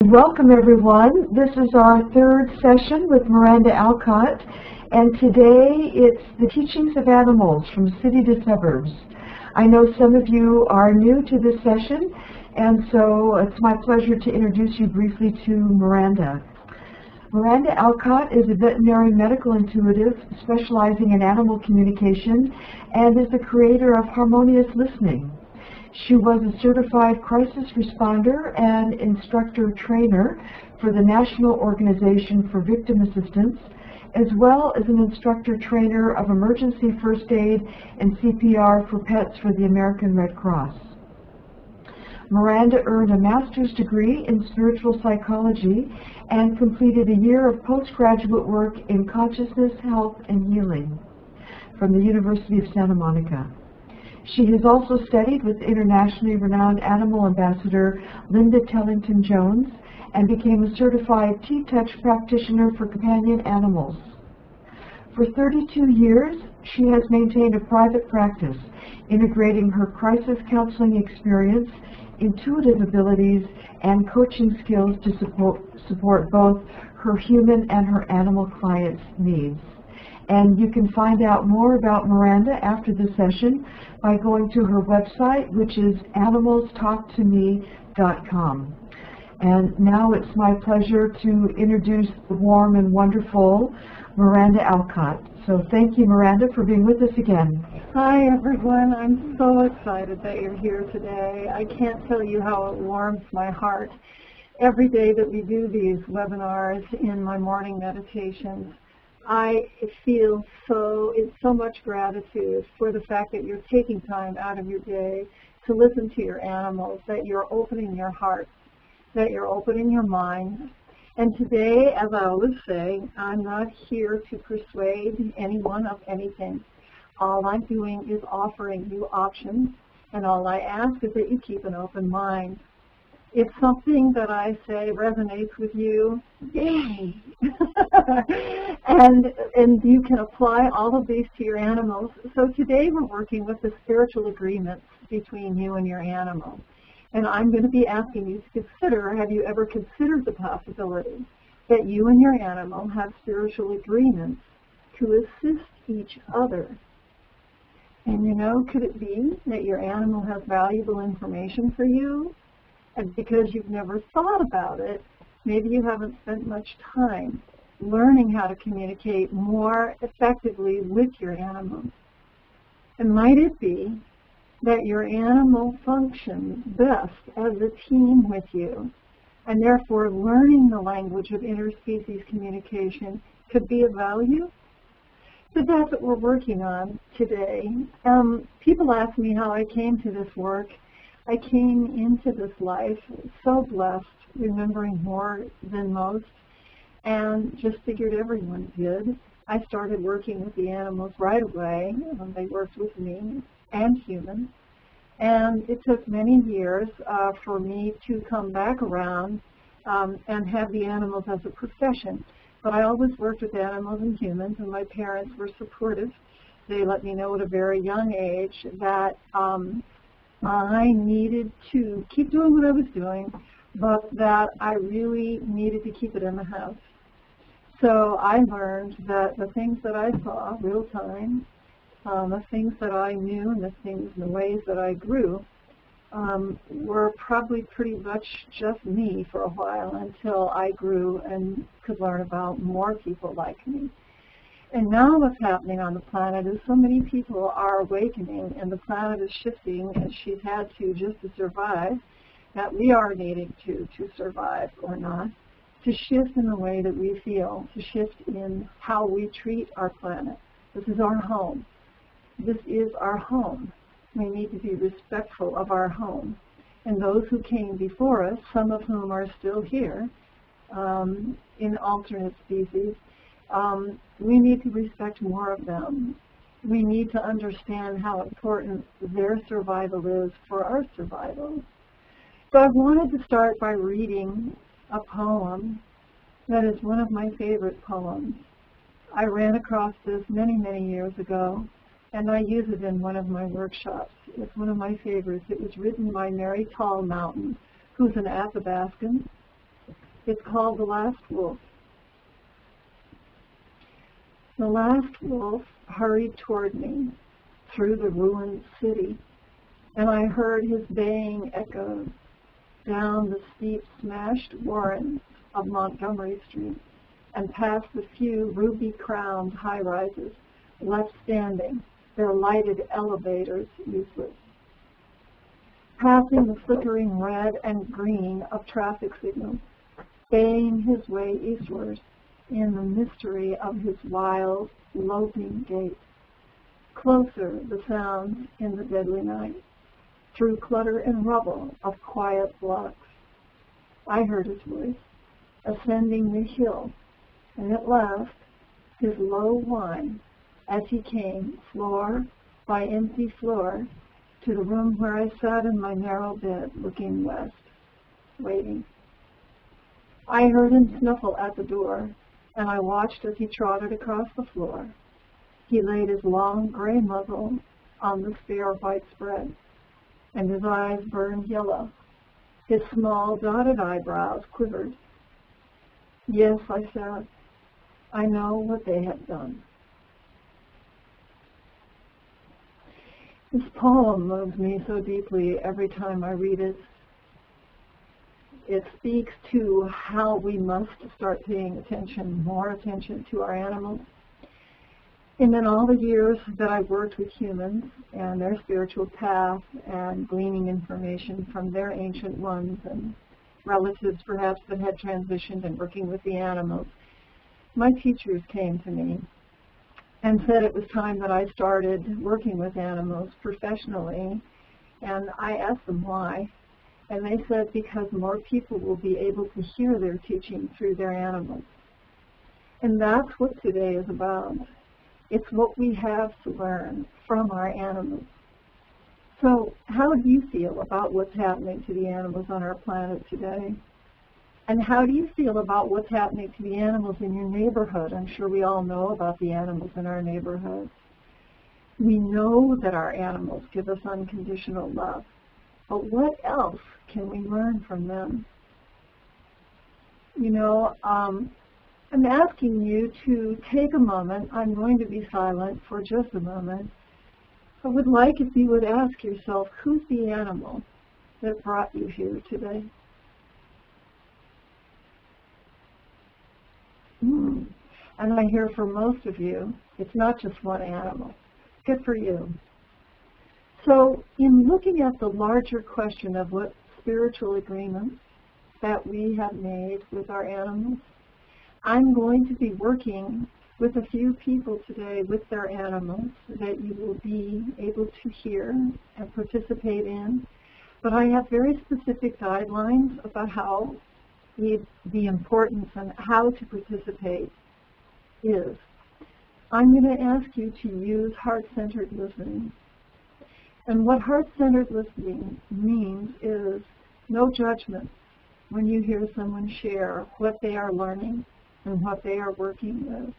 Welcome everyone. This is our third session with Miranda Alcott, and today it's the teachings of animals from city to suburbs. I know some of you are new to this session, and so it's my pleasure to introduce you briefly to Miranda. Miranda Alcott is a veterinary medical intuitive specializing in animal communication and is the creator of Harmonious Listening. She was a certified crisis responder and instructor trainer for the National Organization for Victim Assistance, as well as an instructor trainer of emergency first aid and CPR for pets for the American Red Cross. Miranda earned a master's degree in spiritual psychology and completed a year of postgraduate work in consciousness, health, and healing from the University of Santa Monica. She has also studied with internationally renowned animal ambassador Linda Tellington-Jones and became a certified T-Touch practitioner for companion animals. For 32 years, she has maintained a private practice, integrating her crisis counseling experience, intuitive abilities, and coaching skills to support both her human and her animal clients' needs. And you can find out more about Miranda after the session by going to her website, which is animalstalktome.com. And now it's my pleasure to introduce the warm and wonderful Miranda Alcott. So thank you, Miranda, for being with us again. Hi, everyone. I'm so excited that you're here today. I can't tell you how it warms my heart every day that we do these webinars in my morning meditations. I feel so much gratitude for the fact that you're taking time out of your day to listen to your animals, that you're opening your heart, that you're opening your mind. And today, as I always say, I'm not here to persuade anyone of anything. All I'm doing is offering you options, and all I ask is that you keep an open mind. If something that I say resonates with you, yay! and you can apply all of these to your animals. So today we're working with the spiritual agreements between you and your animal. And I'm going to be asking you to consider, have you ever considered the possibility that you and your animal have spiritual agreements to assist each other? And you know, could it be that your animal has valuable information for you? And because you've never thought about it, maybe you haven't spent much time learning how to communicate more effectively with your animal. And might it be that your animal functions best as a team with you, and therefore learning the language of interspecies communication could be of value? So that's what we're working on today. People ask me how I came to this work. I came into this life so blessed, remembering more than most, and just figured everyone did. I started working with the animals right away. They worked with me and humans. And it took many years for me to come back around and have the animals as a profession. But I always worked with animals and humans, and my parents were supportive. They let me know at a very young age that I needed to keep doing what I was doing, but that I really needed to keep it in the house. So I learned that the things that I saw real time, the things that I knew and the ways that I grew were probably pretty much just me for a while until I grew and could learn about more people like me. And now what's happening on the planet is so many people are awakening, and the planet is shifting as she's had to just to survive, that we are needing to survive or not, to shift in the way that we feel, to shift in how we treat our planet. This is our home. This is our home. We need to be respectful of our home. And those who came before us, some of whom are still here in alternate species, we need to respect more of them. We need to understand how important their survival is for our survival. So I wanted to start by reading a poem that is one of my favorite poems. I ran across this many, many years ago, and I use it in one of my workshops. It's one of my favorites. It was written by Mary Tall Mountain, who's an Athabascan, It's called The Last Wolf. The last wolf hurried toward me through the ruined city, and I heard his baying echoes down the steep, smashed warrens of Montgomery Street and past the few ruby-crowned high-rises left standing, their lighted elevators useless. Passing the flickering red and green of traffic signals, baying his way eastward in the mystery of his wild, loping gait. Closer the sounds in the deadly night, through clutter and rubble of quiet blocks. I heard his voice, ascending the hill, and at last his low whine as he came, floor by empty floor, to the room where I sat in my narrow bed, looking west, waiting. I heard him snuffle at the door, and I watched as he trotted across the floor. He laid his long gray muzzle on the spare white spread, and his eyes burned yellow. His small dotted eyebrows quivered. Yes, I said, I know what they have done. This poem moves me so deeply every time I read it. It speaks to how we must start paying attention, more attention to our animals. And in all the years that I've worked with humans and their spiritual path and gleaning information from their ancient ones and relatives perhaps that had transitioned and working with the animals, my teachers came to me and said it was time that I started working with animals professionally. And I asked them why. And they said because more people will be able to hear their teaching through their animals. And that's what today is about. It's what we have to learn from our animals. So how do you feel about what's happening to the animals on our planet today? And how do you feel about what's happening to the animals in your neighborhood? I'm sure we all know about the animals in our neighborhood. We know that our animals give us unconditional love. But what else can we learn from them? You know, I'm asking you to take a moment. I'm going to be silent for just a moment. I would like if you would ask yourself, who's the animal that brought you here today? And I hear for most of you, it's not just one animal. Good for you. So in looking at the larger question of what spiritual agreements that we have made with our animals, I'm going to be working with a few people today with their animals that you will be able to hear and participate in. But I have very specific guidelines about how the importance and how to participate is. I'm going to ask you to use heart-centered listening. And what heart-centered listening means is no judgment when you hear someone share what they are learning and what they are working with.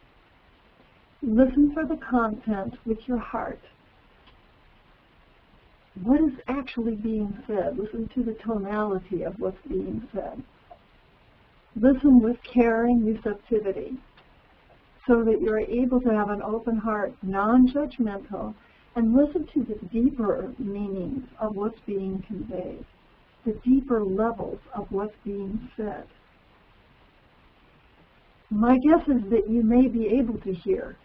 Listen for the content with your heart. What is actually being said? Listen to the tonality of what's being said. Listen with caring receptivity so that you're able to have an open heart, non-judgmental, and listen to the deeper meanings of what's being conveyed, the deeper levels of what's being said. My guess is that you may be able to hear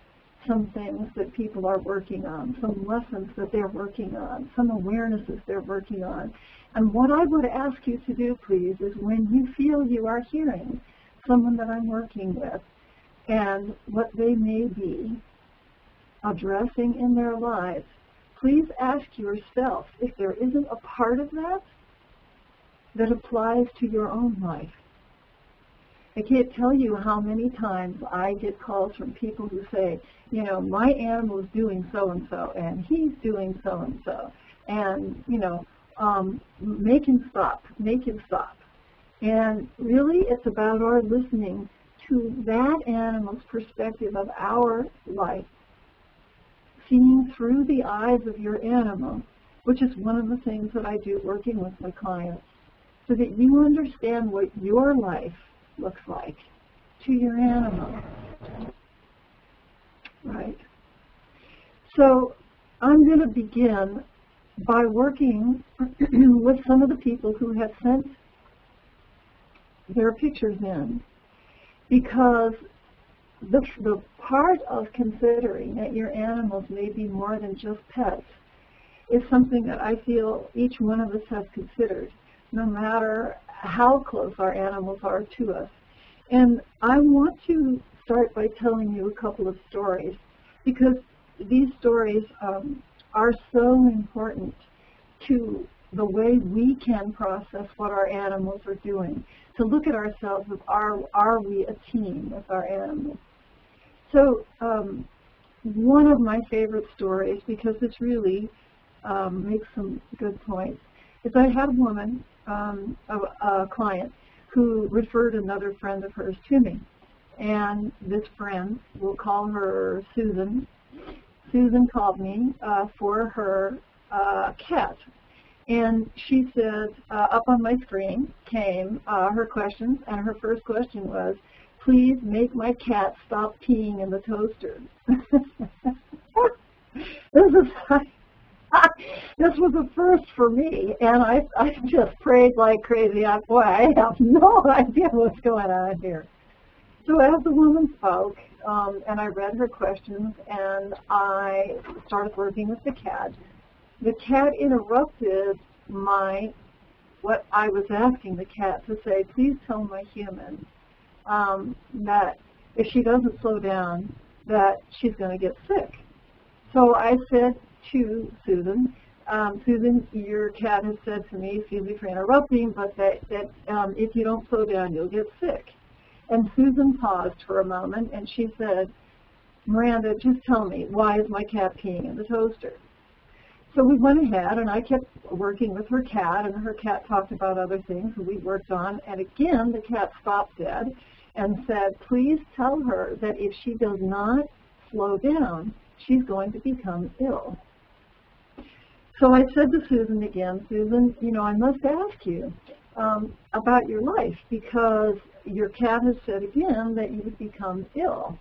some things that people are working on, some lessons that they're working on, some awarenesses they're working on. And what I would ask you to do, please, is when you feel you are hearing someone that I'm working with and what they may be addressing in their lives, please ask yourself if there isn't a part of that that applies to your own life. I can't tell you how many times I get calls from people who say, you know, my animal is doing so-and-so, and he's doing so-and-so, and, you know, make him stop, make him stop. And really, it's about our listening to that animal's perspective of our life, seeing through the eyes of your animal, which is one of the things that I do working with my clients, so that you understand what your life looks like to your animal. Right. So I'm going to begin by working with some of the people who have sent their pictures in, because the part of considering that your animals may be more than just pets is something that I feel each one of us has considered, no matter how close our animals are to us. And I want to start by telling you a couple of stories, because these stories are so important to the way we can process what our animals are doing, to look at ourselves as are we a team with our animals. So one of my favorite stories, because this really makes some good points, is I had a woman, a client, who referred another friend of hers to me. And this friend, we'll call her Susan. Susan called me for her cat. And she said, up on my screen came her questions, and her first question was, please make my cat stop peeing in the toaster. This was a first for me, and I just prayed like crazy. Boy, I have no idea what's going on here. So as the woman spoke, and I read her questions, and I started working with the cat interrupted what I was asking the cat to say. Please tell my human that if she doesn't slow down, that she's going to get sick. So I said to Susan, Susan, your cat has said to me, excuse me for interrupting, but that if you don't slow down, you'll get sick. And Susan paused for a moment, and she said, Miranda, just tell me, why is my cat peeing in the toaster? So we went ahead, and I kept working with her cat, and her cat talked about other things that we worked on. And again, the cat stopped dead and said, please tell her that if she does not slow down, she's going to become ill. So I said to Susan again, Susan, I must ask you about your life, because your cat has said again that you would become ill.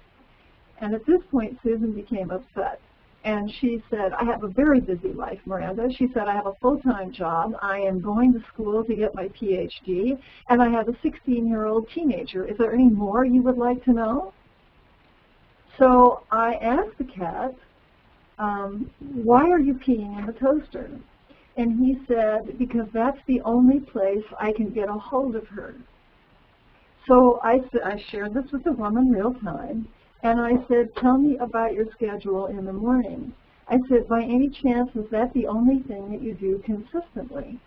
And at this point, Susan became upset. And she said, I have a very busy life, Miranda. She said, I have a full-time job. I am going to school to get my PhD. And I have a 16-year-old teenager. Is there any more you would like to know? So I asked the cat, why are you peeing in the toaster? And he said, because that's the only place I can get a hold of her. So I shared this with the woman real time. And I said, tell me about your schedule in the morning. I said, by any chance, is that the only thing that you do consistently?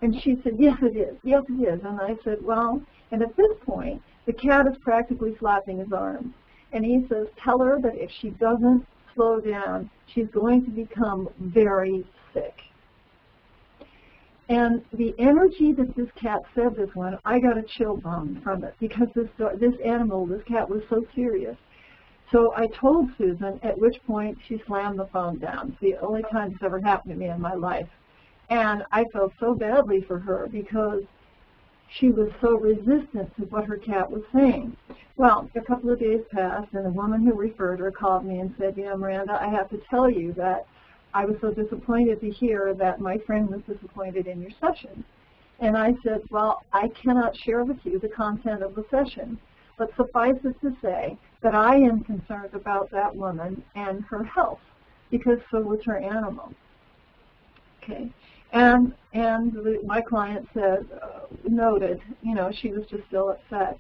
And she said, yes, it is. Yes, it is. And I said, well, and at this point, the cat is practically flapping his arms. And he says, tell her that if she doesn't slow down, she's going to become very sick. And the energy that this cat said this one, I got a chill bump from it, because this animal, this cat, was so serious. So I told Susan, at which point she slammed the phone down. It's the only time it's ever happened to me in my life. And I felt so badly for her, because she was so resistant to what her cat was saying. Well, a couple of days passed, and the woman who referred her called me and said, Miranda, I have to tell you that I was so disappointed to hear that my friend was disappointed in your session. And I said, well, I cannot share with you the content of the session, but suffice it to say that I am concerned about that woman and her health, because so was her animal. Okay. And my client said, noted, she was just still upset.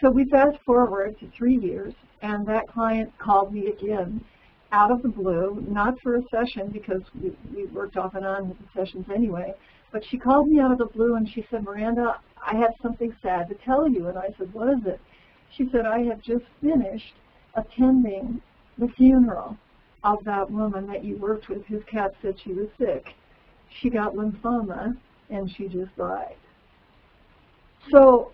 So we fast forward to 3 years, and that client called me again out of the blue, not for a session, because we worked off and on with the sessions anyway, but she called me out of the blue and she said, Miranda, I have something sad to tell you. And I said, what is it? She said, I have just finished attending the funeral of that woman that you worked with whose cat said she was sick. She got lymphoma, and she just died. So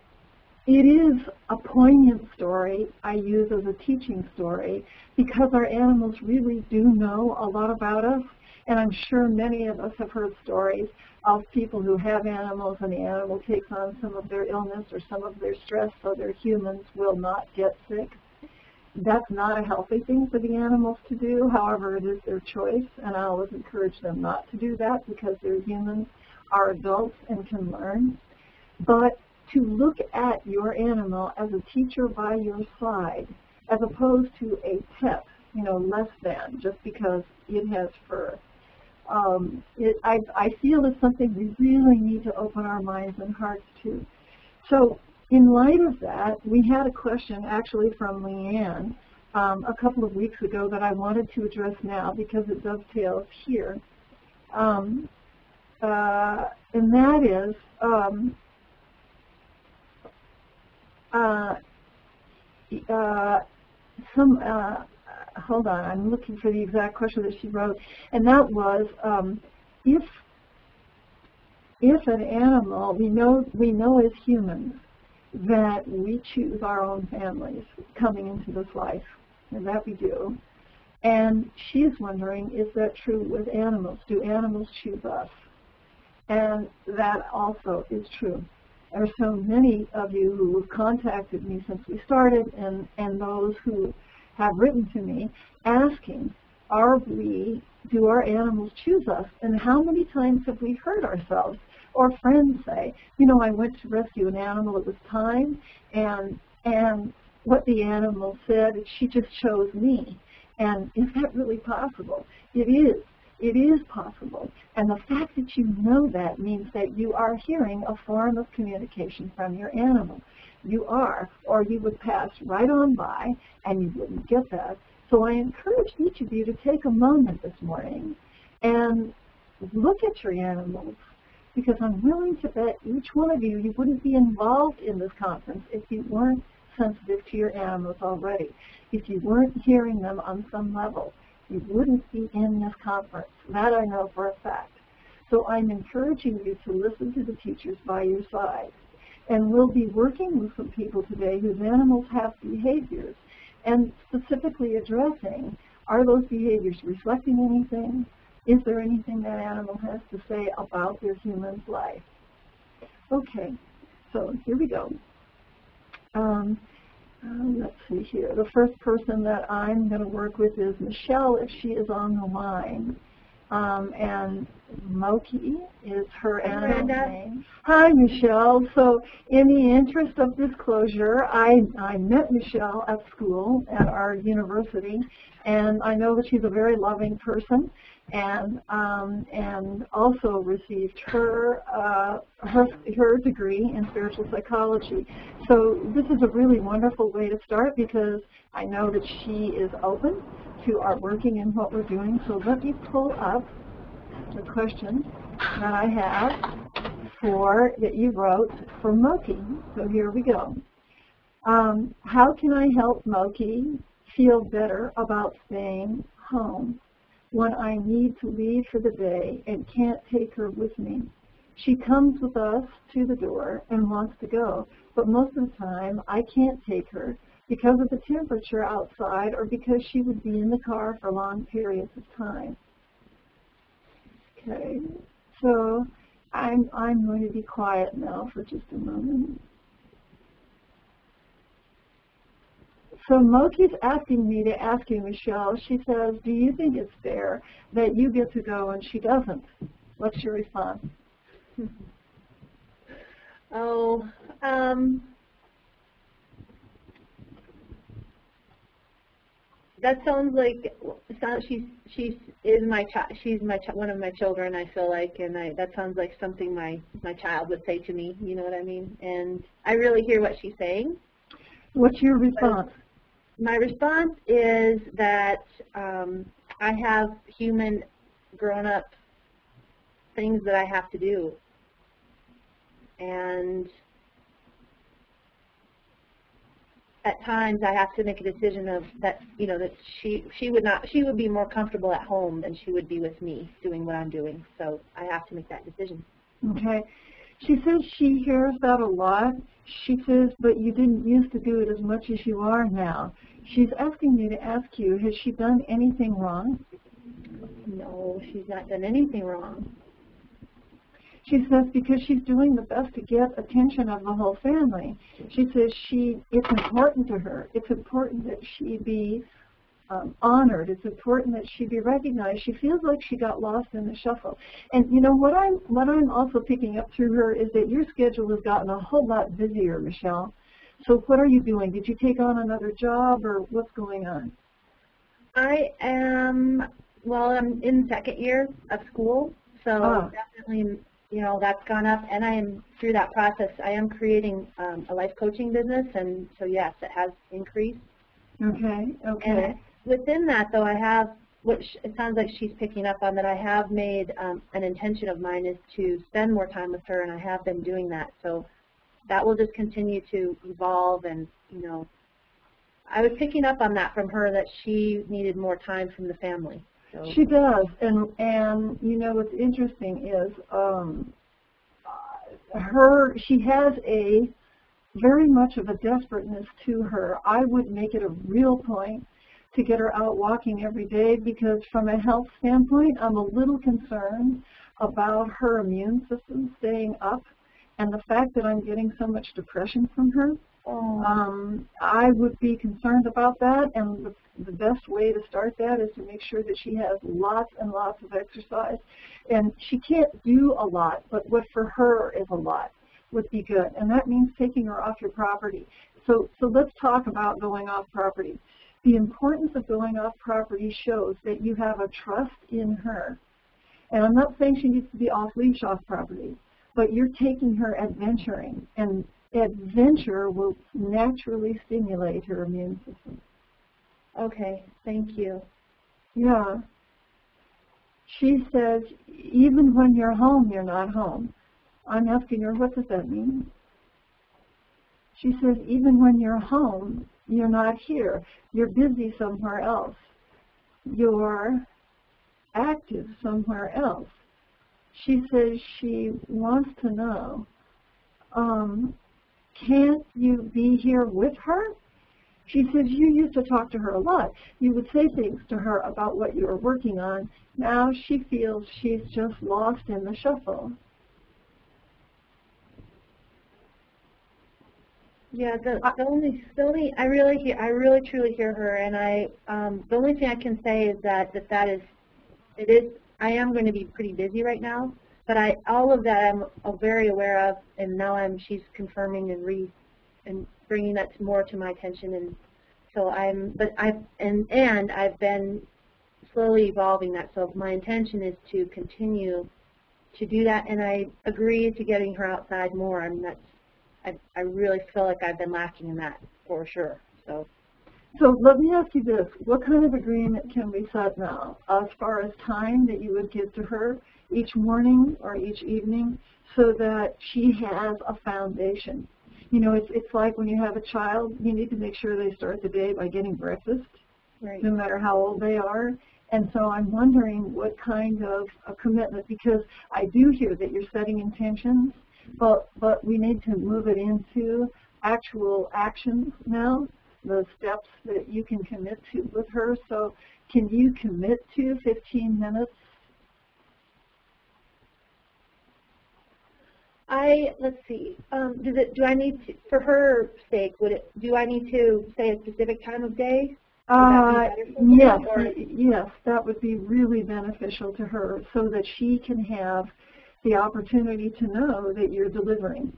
it is a poignant story I use as a teaching story, because our animals really do know a lot about us, And I'm sure many of us have heard stories of people who have animals and the animal takes on some of their illness or some of their stress so their humans will not get sick. That's not a healthy thing for the animals to do. However, it is their choice, and I always encourage them not to do that because they're humans, are adults, and can learn. But to look at your animal as a teacher by your side, as opposed to a pet, less than, just because it has fur. I feel it's something we really need to open our minds and hearts to. So in light of that, we had a question actually from Leanne a couple of weeks ago that I wanted to address now because it dovetails here. And that is, hold on, I'm looking for the exact question that she wrote, and that was, if an animal, we know as humans that we choose our own families coming into this life, and that we do. And she's wondering, is that true with animals? Do animals choose us? And that also is true. There are so many of you who have contacted me since we started, and those who have written to me asking, do our animals choose us? And how many times have we heard ourselves or friends say, I went to rescue an animal, it was time, and what the animal said, she just chose me. And is that really possible? It is. It is possible. And the fact that you know that means that you are hearing a form of communication from your animal. You are, or you would pass right on by and you wouldn't get that. So I encourage each of you to take a moment this morning and look at your animals, because I'm willing to bet each one of you wouldn't be involved in this conference if you weren't sensitive to your animals already. If you weren't hearing them on some level, you wouldn't be in this conference. That I know for a fact. So I'm encouraging you to listen to the teachers by your side. And we'll be working with some people today whose animals have behaviors, and specifically addressing, are those behaviors reflecting anything? Is there anything that animal has to say about their human's life? Okay, so here we go. Let's see here. The first person that I'm going to work with is Michelle, if she is on the line. And Moki is her animal name. Hi, Michelle. So in the interest of disclosure, I met Michelle at school at our university, and I know that she's a very loving person, and also received her degree in spiritual psychology. So this is a really wonderful way to start, because I know that she is open to our working and what we're doing. So let me pull up the question that I have that you wrote for Moki. So here we go. How can I help Moki feel better about staying home when I need to leave for the day and can't take her with me? She comes with us to the door and wants to go, but most of the time I can't take her because of the temperature outside, or because she would be in the car for long periods of time. Okay, so I'm going to be quiet now for just a moment. So Moki's asking me to ask you, Michelle, she says, do you think it's fair that you get to go and she doesn't? What's your response? That sounds like she is my child. She's one of my children, I feel like, and that sounds like something my child would say to me. You know what I mean? And I really hear what she's saying. What's your response? My response is that I have human, grown-up things that I have to do, and at times I have to make a decision of that, that she would be more comfortable at home than she would be with me doing what I'm doing. So I have to make that decision. Okay. She says she hears that a lot. She says, but you didn't used to do it as much as you are now. She's asking me to ask you, has she done anything wrong? No, she's not done anything wrong. She says because she's doing the best to get attention of the whole family. She says it's important to her. It's important that she be honored. It's important that she be recognized. She feels like she got lost in the shuffle. And you know what I'm also picking up through her is that your schedule has gotten a whole lot busier, Michelle. So what are you doing? Did you take on another job, or what's going on? I'm in second year of school, so definitely, that's gone up. And I am, through that process, I am creating a life coaching business, and so yes, it has increased. Okay. And within that, though, I have, which it sounds like she's picking up on, that I have made an intention of mine is to spend more time with her, and I have been doing that. So that will just continue to evolve, and, I was picking up on that from her, that she needed more time from the family. So. She does, and what's interesting is she has a very much of a desperateness to her. I would make it a real point to get her out walking every day, because from a health standpoint, I'm a little concerned about her immune system staying up, and the fact that I'm getting so much depression from her. I would be concerned about that, and the best way to start that is to make sure that she has lots and lots of exercise. And she can't do a lot, but what for her is a lot would be good, and that means taking her off your property. So let's talk about going off property. The importance of going off property shows that you have a trust in her. And I'm not saying she needs to be off-leash off property, but you're taking her adventuring, and adventure will naturally stimulate her immune system. Okay, thank you. Yeah. She says, even when you're home, you're not home. I'm asking her, what does that mean? She says, even when you're home, you're not here. You're busy somewhere else. You're active somewhere else. She says she wants to know, can't you be here with her? She says you used to talk to her a lot. You would say things to her about what you were working on. Now she feels she's just lost in the shuffle. Yeah, the only I really truly hear her, and the only thing I can say is that I am going to be pretty busy right now, but all of that I'm very aware of, and now she's confirming and bringing that more to my attention, and so I've been slowly evolving that. So my intention is to continue to do that, and I agree to getting her outside more. I really feel like I've been lacking in that for sure. So let me ask you this. What kind of agreement can we set now as far as time that you would give to her each morning or each evening so that she has a foundation? It's like when you have a child, you need to make sure they start the day by getting breakfast, right, no matter how old they are. And so I'm wondering what kind of a commitment, because I do hear that you're setting intentions, but we need to move it into actual actions now, the steps that you can commit to with her. So can you commit to 15 minutes? Let's see. Do I need to, for her sake, do I need to say a specific time of day? Yes, that would be really beneficial to her, so that she can have the opportunity to know that you're delivering.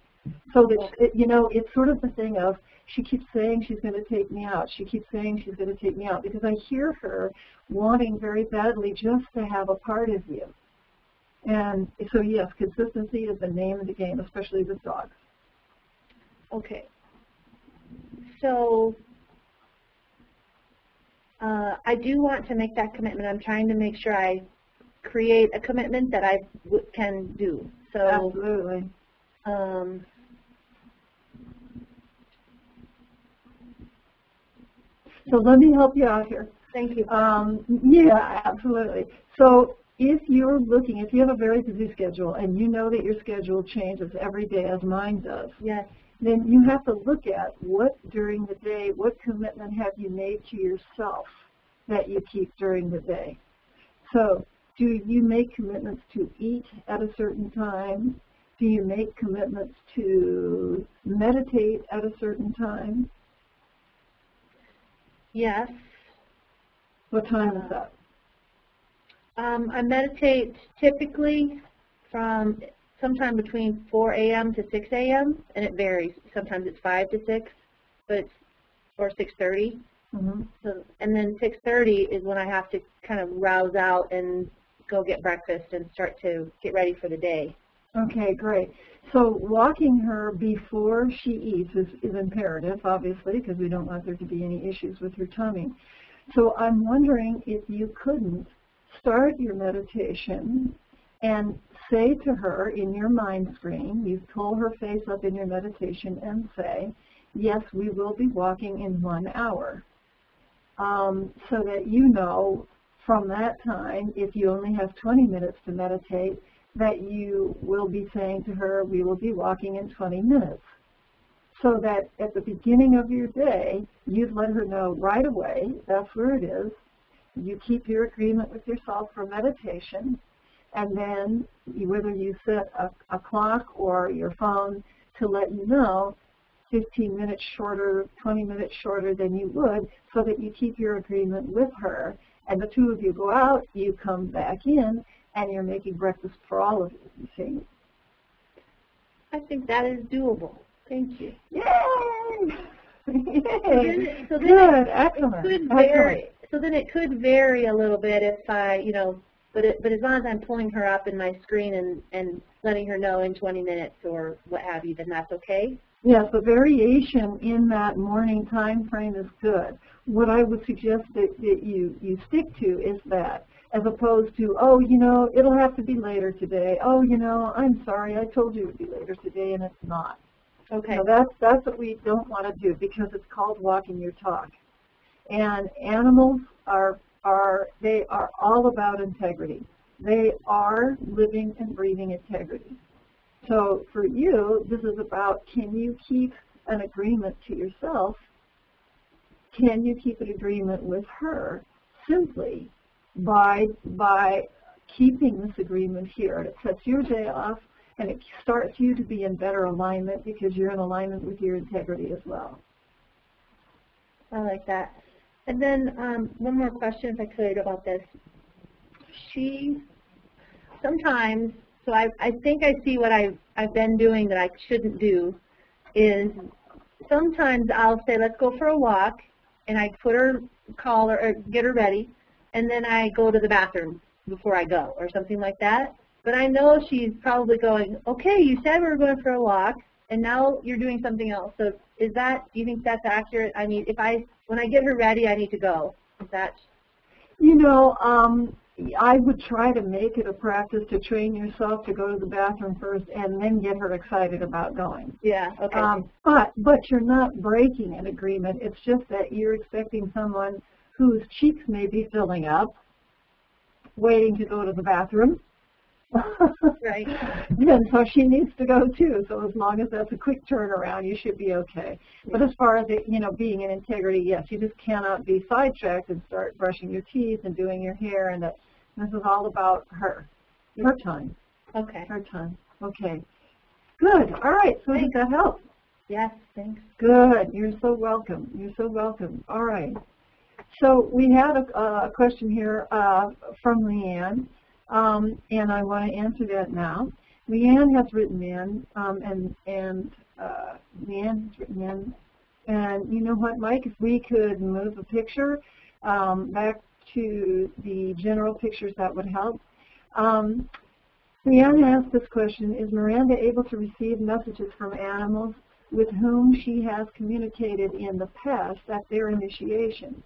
So that, it's sort of the thing of, she keeps saying she's going to take me out. She keeps saying she's going to take me out, because I hear her wanting very badly just to have a part of you. And so, yes, consistency is the name of the game, especially with dogs. Okay. So I do want to make that commitment. I'm trying to make sure I create a commitment that I can do. So absolutely. So let me help you out here. Thank you. Yeah, absolutely. So if you have a very busy schedule, and you know that your schedule changes every day as mine does, yes, then you have to look at what during the day, what commitment have you made to yourself that you keep during the day. So do you make commitments to eat at a certain time? Do you make commitments to meditate at a certain time? Yes. What time is that? I meditate typically from sometime between 4 a.m. to 6 a.m. and it varies. Sometimes it's 5 to 6, or 6:30. Mm-hmm. So, and then 6:30 is when I have to kind of rouse out and go get breakfast and start to get ready for the day. Okay, great. So walking her before she eats is imperative, obviously, because we don't want there to be any issues with her tummy. So I'm wondering if you couldn't start your meditation and say to her in your mind screen, you pull her face up in your meditation and say, yes, we will be walking in 1 hour. So that you know from that time, if you only have 20 minutes to meditate, that you will be saying to her, we will be walking in 20 minutes. So that at the beginning of your day, you'd let her know right away, that's where it is. You keep your agreement with yourself for meditation, and then whether you set a clock or your phone to let you know 15 minutes shorter, 20 minutes shorter than you would, so that you keep your agreement with her. And the two of you go out, you come back in, and you're making breakfast for all of you, you see. I think that is doable. Thank you. Yay! Yay! So then Good, excellent. It could vary. So then it could vary a little bit if I, but as long as I'm pulling her up in my screen and letting her know in 20 minutes or what have you, then that's okay? Yes, the variation in that morning time frame is good. What I would suggest that you stick to is that, as opposed to, oh, it'll have to be later today. Oh, I'm sorry, I told you it would be later today, and it's not. Okay. That's what we don't want to do, because it's called walking your talk. And animals they are all about integrity. They are living and breathing integrity. So for you, this is about, can you keep an agreement to yourself? Can you keep an agreement with her simply by keeping this agreement here? And it sets your day off, and it starts you to be in better alignment because you're in alignment with your integrity as well. I like that. And then one more question, if I could, about this. Sometimes, so I think I see what I've been doing that I shouldn't do, is sometimes I'll say, let's go for a walk, and I put her, call her, or get her ready, and then I go to the bathroom before I go, or something like that. But I know she's probably going, okay, you said we were going for a walk, and now you're doing something else. So do you think that's accurate? I mean, when I get her ready, I need to go. Is that? I would try to make it a practice to train yourself to go to the bathroom first and then get her excited about going. Yeah, okay. But you're not breaking an agreement. It's just that you're expecting someone whose cheeks may be filling up, waiting to go to the bathroom. Right. And so she needs to go too. So as long as that's a quick turnaround, you should be okay. Yeah. But as far as it, being in integrity, yes, you just cannot be sidetracked and start brushing your teeth and doing your hair. And this is all about her time. Okay. Her time. Okay. Good. All right. So Thanks. Did that help? Yes. Thanks. Good. You're so welcome. You're so welcome. All right. So we had a question here from Leanne. And I want to answer that now. Leanne has written in, and Leanne has written in, and you know what, Mike, if we could move the picture back to the general pictures, that would help. Leanne asked this question, is Miranda able to receive messages from animals with whom she has communicated in the past at their initiation?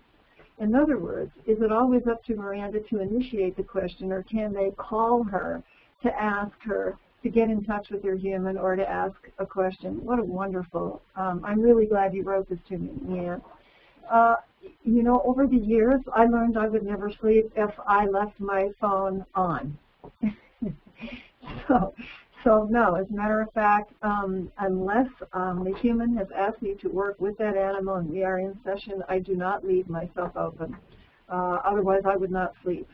In other words, is it always up to Miranda to initiate the question, or can they call her to ask her to get in touch with their human or to ask a question? What a wonderful, I'm really glad you wrote this to me, Leanne. Over the years, I learned I would never sleep if I left my phone on. So no, as a matter of fact, unless the human has asked me to work with that animal and we are in session, I do not leave myself open. Otherwise, I would not sleep.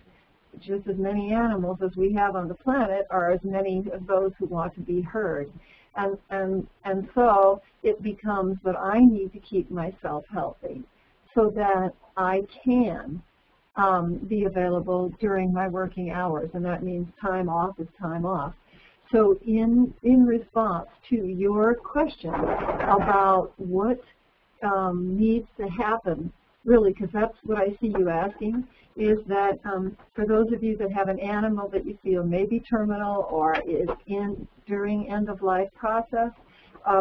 just as many animals as we have on the planet are as many of those who want to be heard. And so it becomes that I need to keep myself healthy so that I can be available during my working hours, and that means time off is time off. So in response to your question about what needs to happen, really, because that's what I see you asking, is that for those of you that have an animal that you feel may be terminal or is during end-of-life process,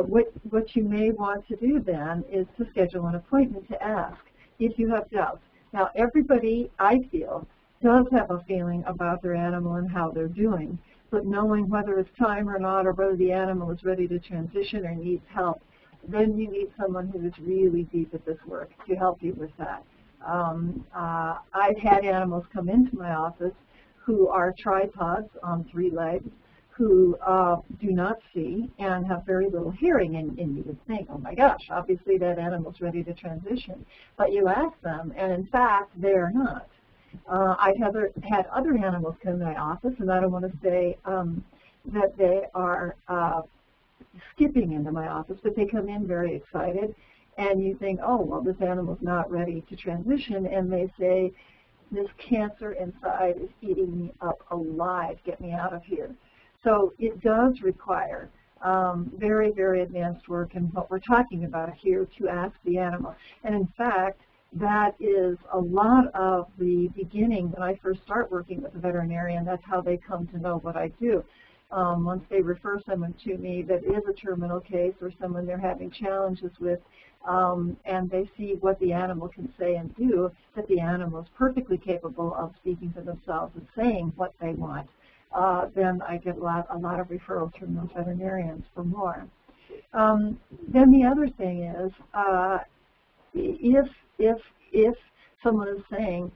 what you may want to do then is to schedule an appointment to ask if you have doubts. Now, everybody, I feel, does have a feeling about their animal and how they're doing, but knowing whether it's time or not, or whether the animal is ready to transition or needs help, then you need someone who is really deep at this work to help you with that. I've had animals come into my office who are tripods on 3 legs, who do not see and have very little hearing, and you would think, oh my gosh, obviously that animal's ready to transition. But you ask them, and in fact, they're not. I've had other animals come to my office, and I don't want to say that they are skipping into my office, but they come in very excited, and you think, oh, well, this animal's not ready to transition, and they say, this cancer inside is eating me up alive, get me out of here. So it does require very, very advanced work in what we're talking about here to ask the animal. And in fact, that is a lot of the beginning when I first start working with a veterinarian. That's how they come to know what I do. Once they refer someone to me that is a terminal case or someone they're having challenges with, and they see what the animal can say and do, that the animal is perfectly capable of speaking for themselves and saying what they want, then I get a lot of referrals from those veterinarians for more. Then the other thing is, if someone is saying,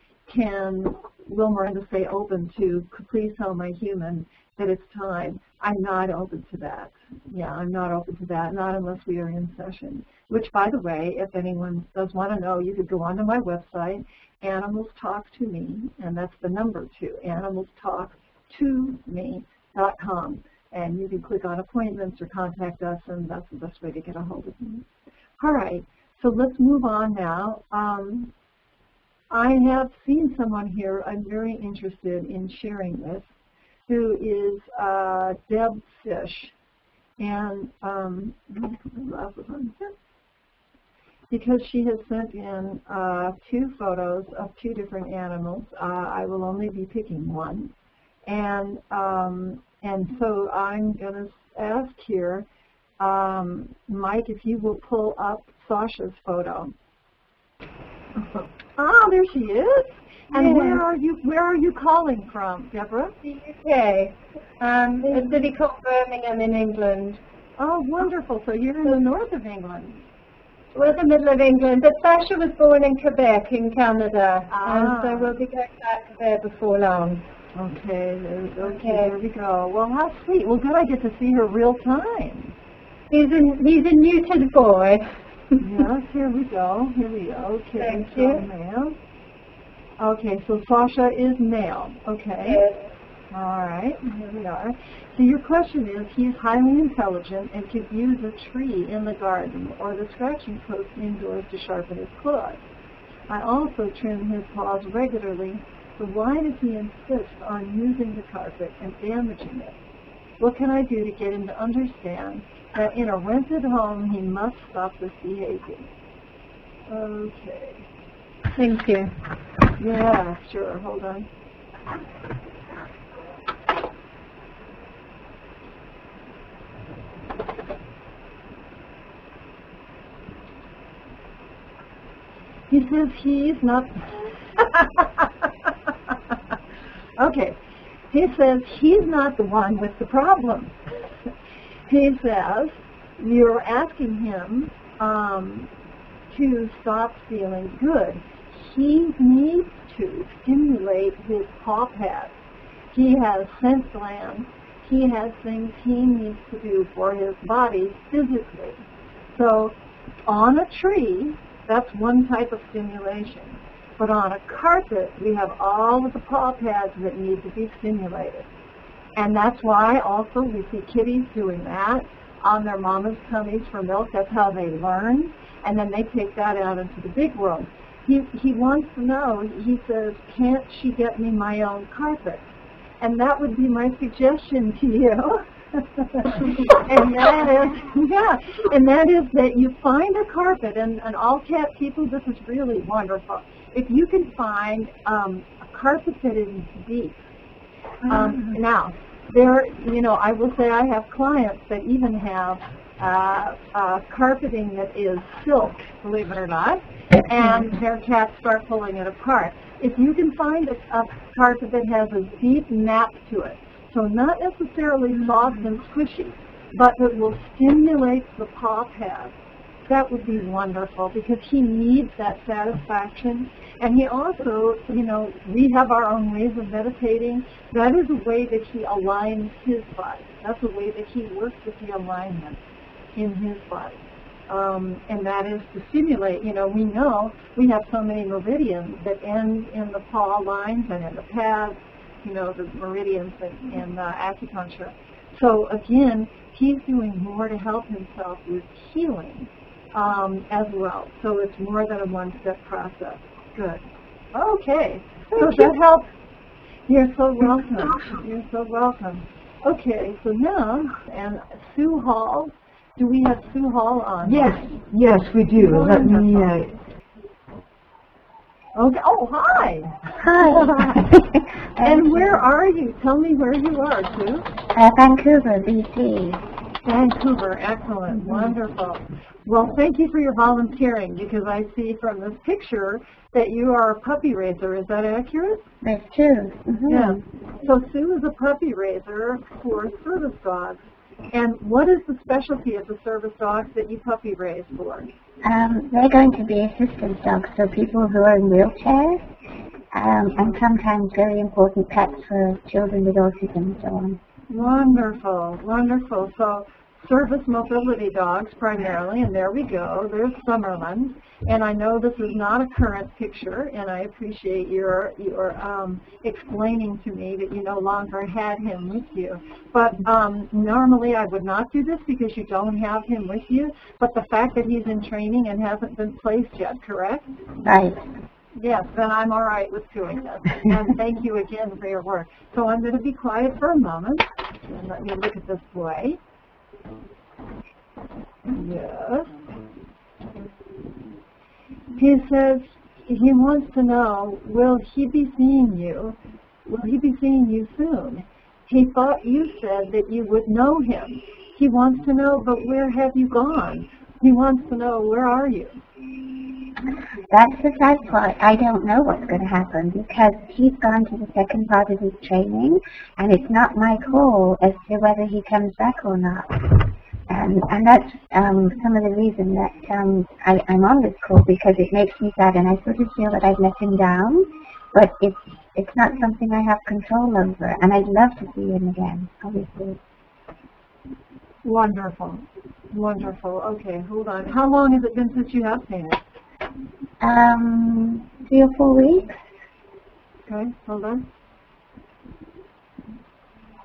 will Miranda stay open to, please tell my human that it's time, I'm not open to that. Yeah, I'm not open to that, not unless we are in session. Which, by the way, if anyone does want to know, you could go onto my website, Animals Talk to Me, and that's the number 2, animalstalktome.com. And you can click on appointments or contact us, and that's the best way to get a hold of me. All right, so let's move on now. I have seen someone here I'm very interested in sharing with, who is Deb Fish. And because she has sent in 2 photos of 2 different animals, I will only be picking one. And so I'm going to ask here, Mike, if you will pull up Sasha's photo. Ah, there she is. And where are you calling from, Deborah? The UK. A city called Birmingham in England. Oh, wonderful. So you're in the north of England. We're the middle of England, but Sasha was born in Quebec in Canada, and so we'll be going back there before long. Okay, there we go. Well, how sweet. Well, good, I get to see her real time. He's a Newton boy. Yes, here we go. Okay, thank you. Male. Okay, so Sasha is male. Okay. Yes. All right, here we are. So your question is, he's highly intelligent and could use a tree in the garden or the scratching post indoors to sharpen his claws. I also trim his paws regularly, so why does he insist on using the carpet and damaging it? What can I do to get him to understand that in a rented home he must stop this behavior? Okay. Thank you. Yeah, sure. Hold on. He says he's not... Okay. He says he's not the one with the problem. He says you're asking him to stop feeling good. He needs to stimulate his paw pads. He has scent glands. He has things he needs to do for his body physically. So on a tree, that's one type of stimulation. But on a carpet, we have all of the paw pads that need to be stimulated. And that's why also we see kitties doing that on their mama's tummies for milk. That's how they learn. And then they take that out into the big world. He wants to know, he says, can't she get me my own carpet? And that would be my suggestion to you. and that is that you find a carpet, and all cat people, this is really wonderful. If you can find a carpet that is deep. Now, I will say I have clients that even have carpeting that is silk, believe it or not, and their cats start pulling it apart. If you can find a carpet that has a deep nap to it, so not necessarily soft and squishy, but that will stimulate the paw pad, that would be wonderful, because he needs that satisfaction. And he also, we have our own ways of meditating. That is a way that he aligns his body. That's a way that he works with the alignment in his body. And that is to stimulate. We know we have so many meridians that end in the paw lines and in the pads, the meridians in acupuncture. So again, he's doing more to help himself with healing as well. So it's more than a one-step process. Good. Okay. So that helps. You're so welcome. You're so welcome. Okay, so now, and Sue Hall, do we have Sue Hall on? Yes, we do. Let me... Okay. Oh, hi. Hi. And where are you? Tell me where you are, Sue. Vancouver, BC. Vancouver, excellent, wonderful. Well, thank you for your volunteering, because I see from this picture that you are a puppy raiser. Is that accurate? That's true. Mm-hmm. Yeah. So Sue is a puppy raiser for service dogs. And what is the specialty of the service dogs that you puppy raise for? They're going to be assistance dogs, so people who are in wheelchairs, and sometimes very important pets for children with autism and so on. Wonderful, wonderful. So service mobility dogs primarily, and there we go. There's Summerlin. And I know this is not a current picture, and I appreciate your explaining to me that you no longer had him with you. But normally I would not do this because you don't have him with you, but the fact that he's in training and hasn't been placed yet, correct? Right. Yes, then I'm all right with doing this. And thank you again for your work. So I'm going to be quiet for a moment, and let me look at this boy. Yes. He says he wants to know, will he be seeing you? Will he be seeing you soon? He thought you said that you would know him. He wants to know, but where have you gone? He wants to know, where are you? That's the sad part. I don't know what's going to happen because he's gone to the second part of his training, and it's not my call as to whether he comes back or not. And that's some of the reason that I'm on this call, because it makes me sad, and I sort of feel that I've let him down, but it's not something I have control over, and I'd love to see him again, obviously. Wonderful. Wonderful. Okay, hold on. How long has it been since you have seen it? 3 or 4 weeks. Okay, hold on.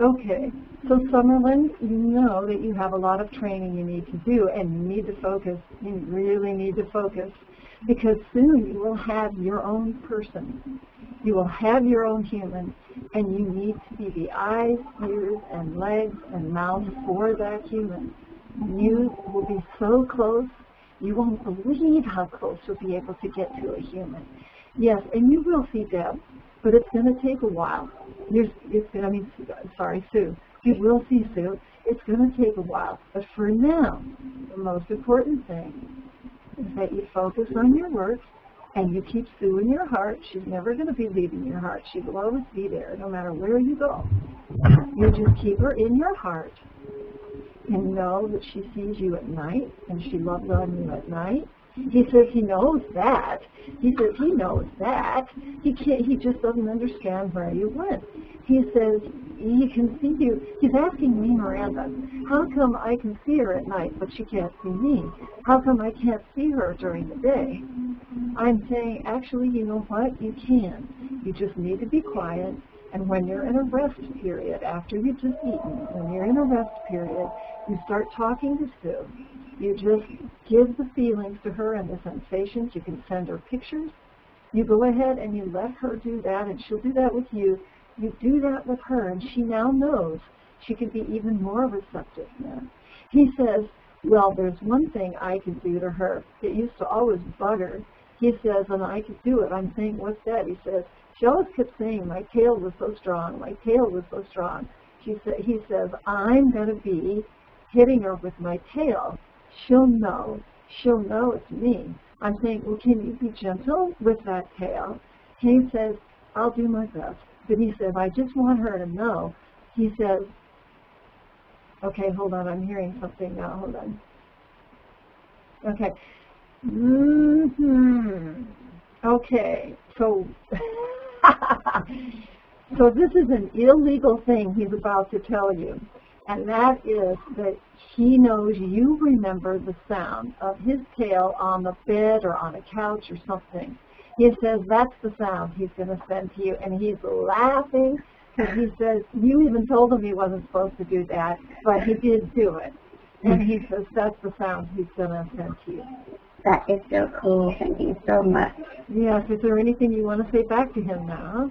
Okay, so Summerlin, you know that you have a lot of training you need to do, and you need to focus. You really need to focus, because soon you will have your own person. You will have your own human, and you need to be the eyes, ears, and legs and mouth for that human. You will be so close, you won't believe how close you'll be able to get to a human. Yes, and you will see Deb, but it's going to take a while. Sue. You will see Sue. It's going to take a while. But for now, the most important thing is that you focus on your work and you keep Sue in your heart. She's never going to be leaving your heart. She will always be there, no matter where you go. You just keep her in your heart and know that she sees you at night and she loves on you at night. He says he knows that. He says he knows that. He just doesn't understand where you went. He says he can see you. He's asking me, Miranda, how come I can see her at night but she can't see me? How come I can't see her during the day? I'm saying, actually, you know what? You can. You just need to be quiet. And when you're in a rest period, after you've just eaten, when you're in a rest period, you start talking to Sue. You just give the feelings to her and the sensations. You can send her pictures. You go ahead and you let her do that, and she'll do that with you. You do that with her, and she now knows she can be even more receptive now. He says, well, there's one thing I could do to her. It used to always bug her. He says, and I could do it. I'm saying, what's that? He says, she always kept saying, my tail was so strong, my tail was so strong. He says, I'm going to be hitting her with my tail. She'll know it's me. I'm saying, well, can you be gentle with that tail? He says, I'll do my best. But he says, I just want her to know. He says, okay, hold on, I'm hearing something now, hold on. Okay. Okay, so, so this is an illegal thing he's about to tell you. And that is that he knows you remember the sound of his tail on the bed or on a couch or something. He says that's the sound he's going to send to you, and he's laughing because he says you even told him he wasn't supposed to do that, but he did do it. And he says that's the sound he's going to send to you. That is so cool. Thank you so much. Yes, is there anything you want to say back to him now?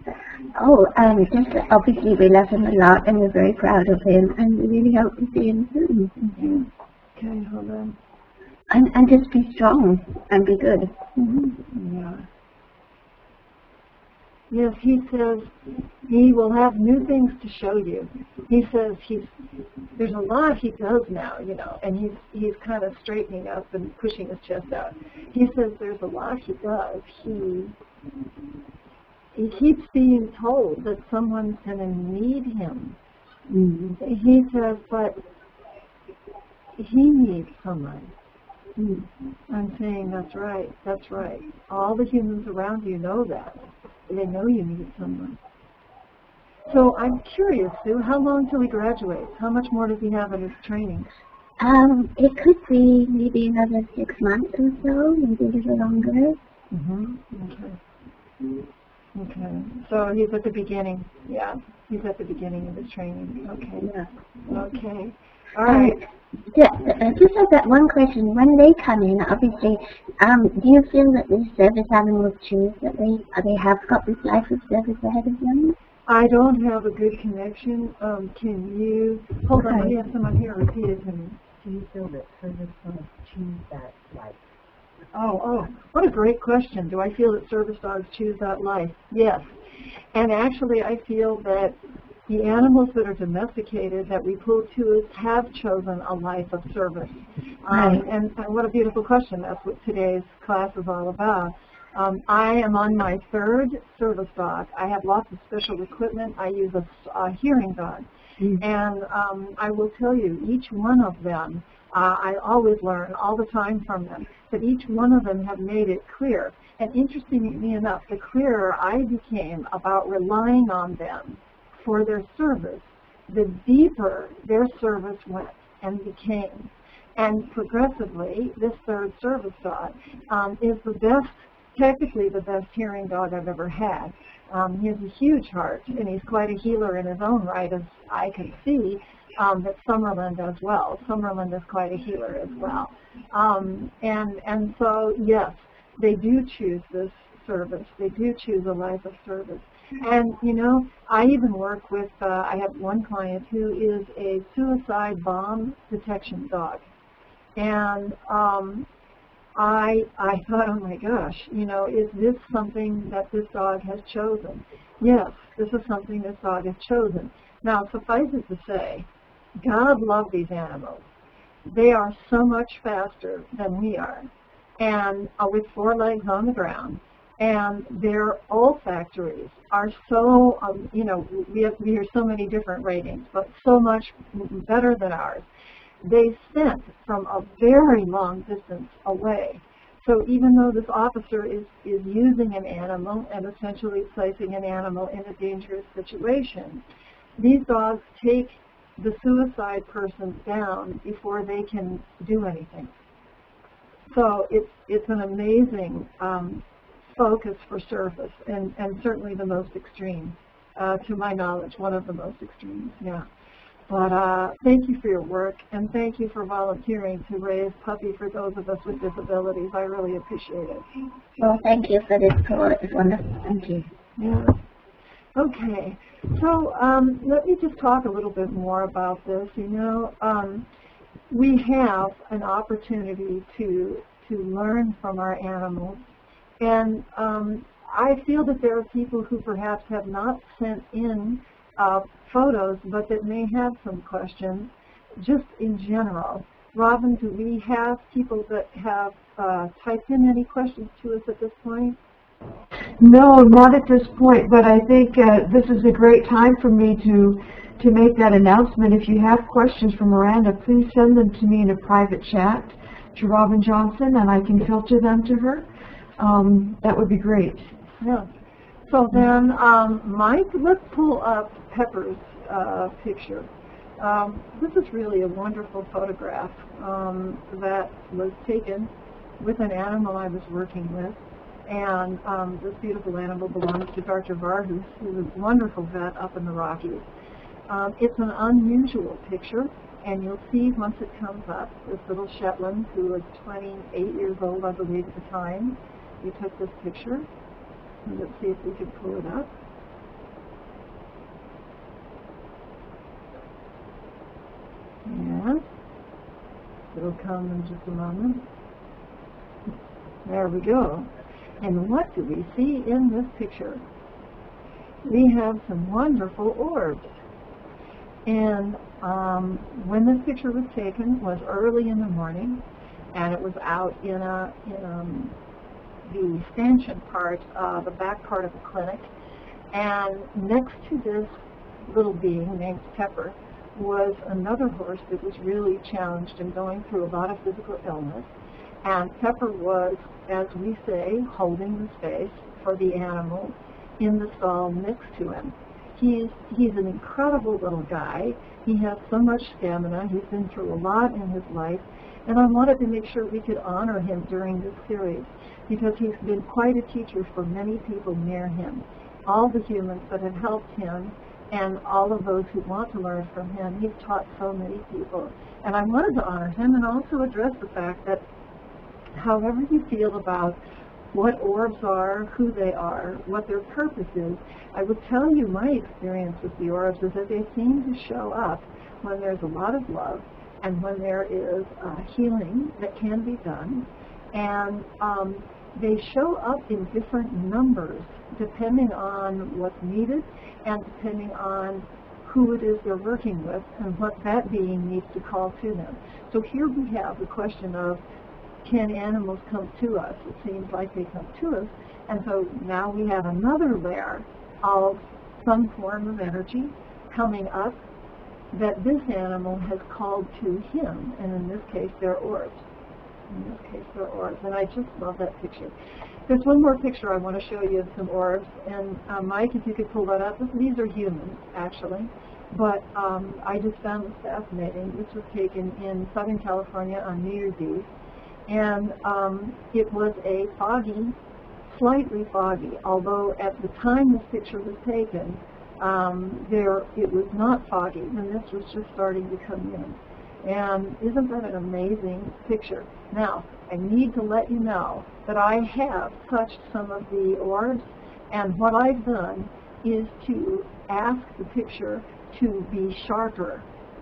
Oh, just obviously we love him a lot and we're very proud of him and we really hope to see him soon. Mm-hmm. Okay, hold on. And just be strong and be good. Yeah. Yes, he says he will have new things to show you. He says there's a lot he does now, you know, and he's kind of straightening up and pushing his chest out. He says there's a lot he does. He keeps being told that someone's going to need him. Mm-hmm. He says, but he needs someone. I'm saying that's right, that's right. All the humans around you know that. They know you need someone. So I'm curious, Sue, how long till he graduates? How much more does he have in his training? It could be maybe another 6 months or so, maybe a little longer. Okay. So he's at the beginning. Yeah, he's at the beginning of his training. Okay. Yeah. Okay. All right. Just have that one question. When they come in, obviously, do you feel that the service animals choose that they have got this life of service ahead of them? I don't have a good connection. Can you hold on? We have someone here. Repeat it to me. Do you feel that service dogs choose that life? Oh, what a great question. Do I feel that service dogs choose that life? Yes. And actually, I feel that the animals that are domesticated that we pull to us have chosen a life of service. And what a beautiful question. That's what today's class is all about. I am on my 3rd service dog. I have lots of special equipment. I use a hearing dog. And I will tell you, each one of them, I always learn all the time from them, but each one of them have made it clear. And interestingly enough, the clearer I became about relying on them for their service, the deeper their service went and became. And progressively, this 3rd service dog is the best, technically the best hearing dog I've ever had. He has a huge heart, and he's quite a healer in his own right, as I can see that Summerlin as well. Summerlin is quite a healer as well. And so, yes, they do choose this service. They do choose a life of service. And, you know, I even work with, I have one client who is a suicide bomb detection dog. And I thought, oh my gosh, you know, is this something that this dog has chosen? Yes, this is something this dog has chosen. Now, suffice it to say, God loved these animals. They are so much faster than we are, and with 4 legs on the ground. And their olfactories are so, you know, we hear so many different ratings, but so much better than ours. They scent from a very long distance away. So even though this officer is using an animal and essentially placing an animal in a dangerous situation, these dogs take the suicide person down before they can do anything. So it's an amazing focus for surface, and certainly the most extreme, to my knowledge, one of the most extremes, yeah. But thank you for your work, and thank you for volunteering to raise Puppy for those of us with disabilities. I really appreciate it. Well, thank you for this tour. It was wonderful. Thank you. Yeah. Okay. So let me just talk a little bit more about this. You know, we have an opportunity to learn from our animals, and I feel that there are people who perhaps have not sent in photos, but that may have some questions, just in general. Robin, do we have people that have typed in any questions to us at this point? No, not at this point, but I think this is a great time for me to make that announcement. If you have questions for Miranda, please send them to me in a private chat to Robin Johnson, and I can filter them to her. That would be great. Yeah. So then, Mike, let's pull up Pepper's picture. This is really a wonderful photograph that was taken with an animal I was working with. And this beautiful animal belongs to Dr. Varhus, who's a wonderful vet up in the Rockies. It's an unusual picture, and you'll see once it comes up, this little Shetland, who was 28 years old, I believe, at the time we took this picture. Let's see if we can pull it up. Yeah, it'll come in just a moment. There we go. And what do we see in this picture? We have some wonderful orbs. And when this picture was taken was early in the morning, and it was out in the stanchion part, the back part of the clinic. And next to this little being named Pepper was another horse that was really challenged and going through a lot of physical illness. And Pepper was, as we say, holding the space for the animal in the stall next to him. He's an incredible little guy. He has so much stamina. He's been through a lot in his life. And I wanted to make sure we could honor him during this series, because he's been quite a teacher for many people near him. All the humans that have helped him and all of those who want to learn from him, he's taught so many people. And I wanted to honor him and also address the fact that however you feel about what orbs are, who they are, what their purpose is, I would tell you my experience with the orbs is that they seem to show up when there's a lot of love and when there is healing that can be done. And they show up in different numbers depending on what's needed and depending on who it is they're working with and what that being needs to call to them. So here we have the question of, can animals come to us? It seems like they come to us. And so now we have another layer of some form of energy coming up that this animal has called to him. And in this case, they're orbs. In this case, they're orbs. And I just love that picture. There's one more picture I want to show you of some orbs. And Mike, if you could pull that up. These are humans, actually. But I just found this fascinating. This was taken in Southern California on New Year's Eve. And it was a foggy, slightly foggy, although at the time this picture was taken, it was not foggy, and this was just starting to come in. And isn't that an amazing picture? Now, I need to let you know that I have touched some of the orbs, and what I've done is to ask the picture to be sharper.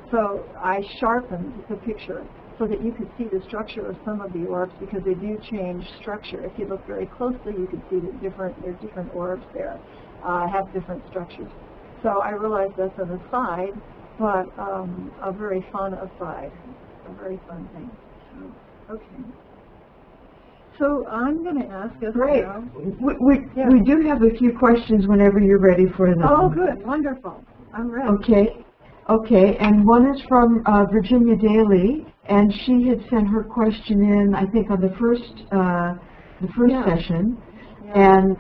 So I sharpened the picture so that you could see the structure of some of the orbs, because they do change structure. If you look very closely, you can see that there's different orbs there, have different structures. So I realize that's an aside, but a very fun aside, a very fun thing. So, okay. So I'm going to ask us now. We do have a few questions whenever you're ready for them. Oh, good. Wonderful. I'm ready. Okay. Okay, and one is from Virginia Daly, and she had sent her question in, I think, on the first session, and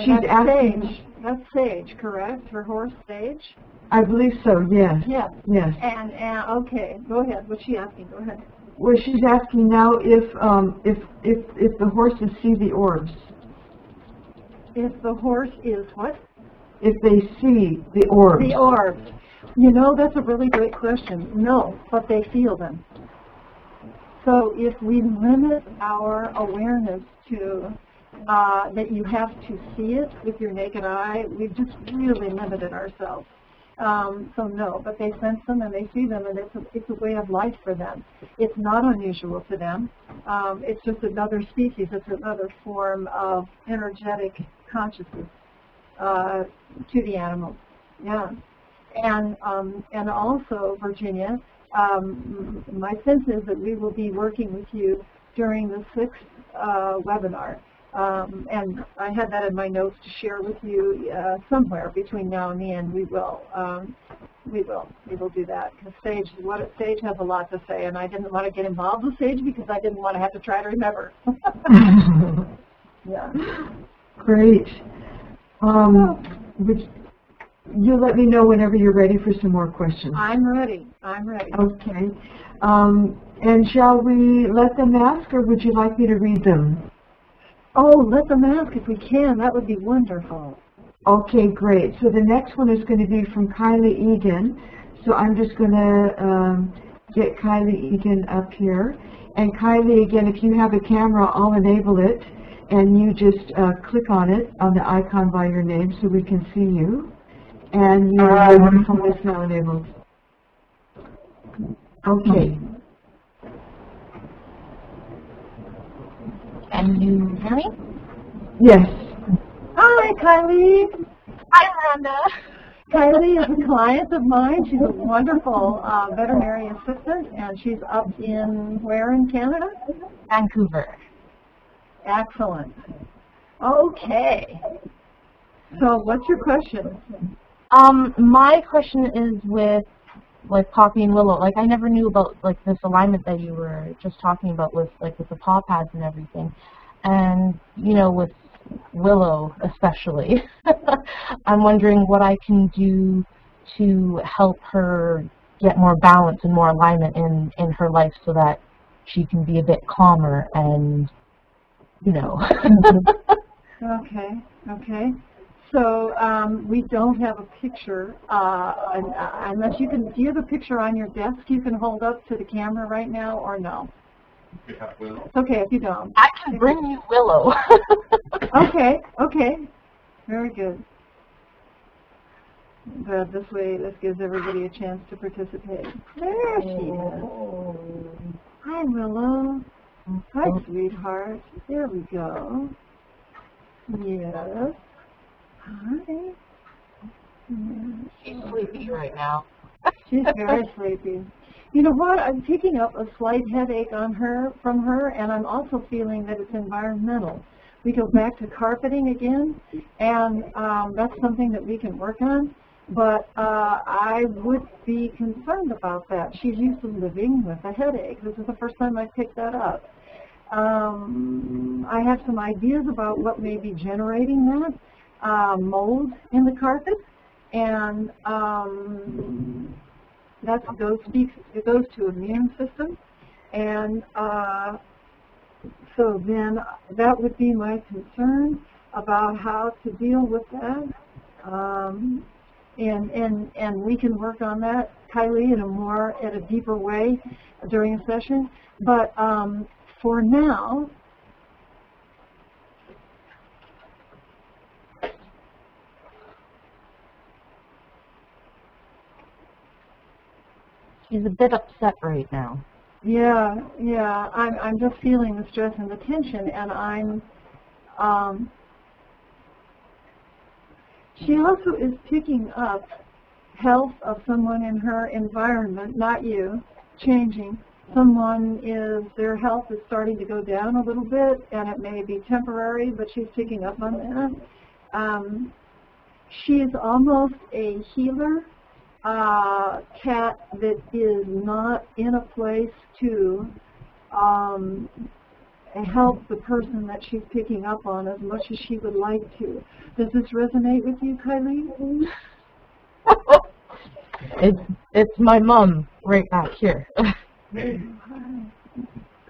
she's asking. Sage. That's Sage, correct? Her horse Sage. I believe so. Yes. Yes. Yes. And okay, go ahead. What's she asking? Go ahead. Well, she's asking now if the horses see the orbs. If the horse is what? If they see the orbs. The orbs. You know, that's a really great question. No, but they feel them. So if we limit our awareness to that you have to see it with your naked eye, we've just really limited ourselves. So no, but they sense them and they see them, and it's a way of life for them. It's not unusual to them. It's just another species. It's another form of energetic consciousness to the animals. Yeah, and also, Virginia, my sense is that we will be working with you during the 6th webinar. And I had that in my notes to share with you somewhere between now and the end. We will do that, because Sage has a lot to say, and I didn't want to get involved with Sage because I didn't want to have to try to remember. Yeah. Great. You let me know whenever you're ready for some more questions. I'm ready. I'm ready. Okay. And shall we let them ask, or would you like me to read them? Oh, let them ask if we can. That would be wonderful. Okay, great. So the next one is going to be from Kylie Egan. So I'm just going to get Kylie Egan up here. And Kylie, again, if you have a camera, I'll enable it. And you just click on it, on the icon by your name, so we can see you. And your microphone is now enabled. Okay. Can you hear me? Yes. Hi, Kylie. Hi, Miranda. Kylie is a client of mine. She's a wonderful veterinary assistant, and she's up in where in Canada? Vancouver. Excellent. Okay. So what's your question? My question is with like Poppy and Willow. Like, I never knew about like this alignment that you were just talking about with the paw pads and everything. And you know, with Willow especially, I'm wondering what I can do to help her get more balance and more alignment in her life, so that she can be a bit calmer and, you know. Okay. So we don't have a picture, unless you can. Do you have a picture on your desk you can hold up to the camera right now, or no? Yeah, well, It's okay if you don't. I can bring you Willow. Okay. Very good. But this way, this gives everybody a chance to participate. There she is. Hi, Willow. Hi, sweetheart. There we go. Yes. Hi. She's sleepy right now. She's very sleepy. You know what? I'm picking up a slight headache from her, and I'm also feeling that it's environmental. We go back to carpeting again, and that's something that we can work on. But I would be concerned about that. She's used to living with a headache. This is the first time I picked that up. I have some ideas about what may be generating that. Mold in the carpet, and it goes to immune system, and so then that would be my concern about how to deal with that, and we can work on that, Kylie, at a deeper way during a session. But for now, She's a bit upset right now. Yeah. I'm just feeling the stress and the tension, and she also is picking up health of someone in her environment, not you, changing. Their health is starting to go down a little bit, and it may be temporary, but she's picking up on that. She's almost a healer. Cat that is not in a place to help the person that she's picking up on as much as she would like to. Does this resonate with you, Kylie? It's my mom right back here.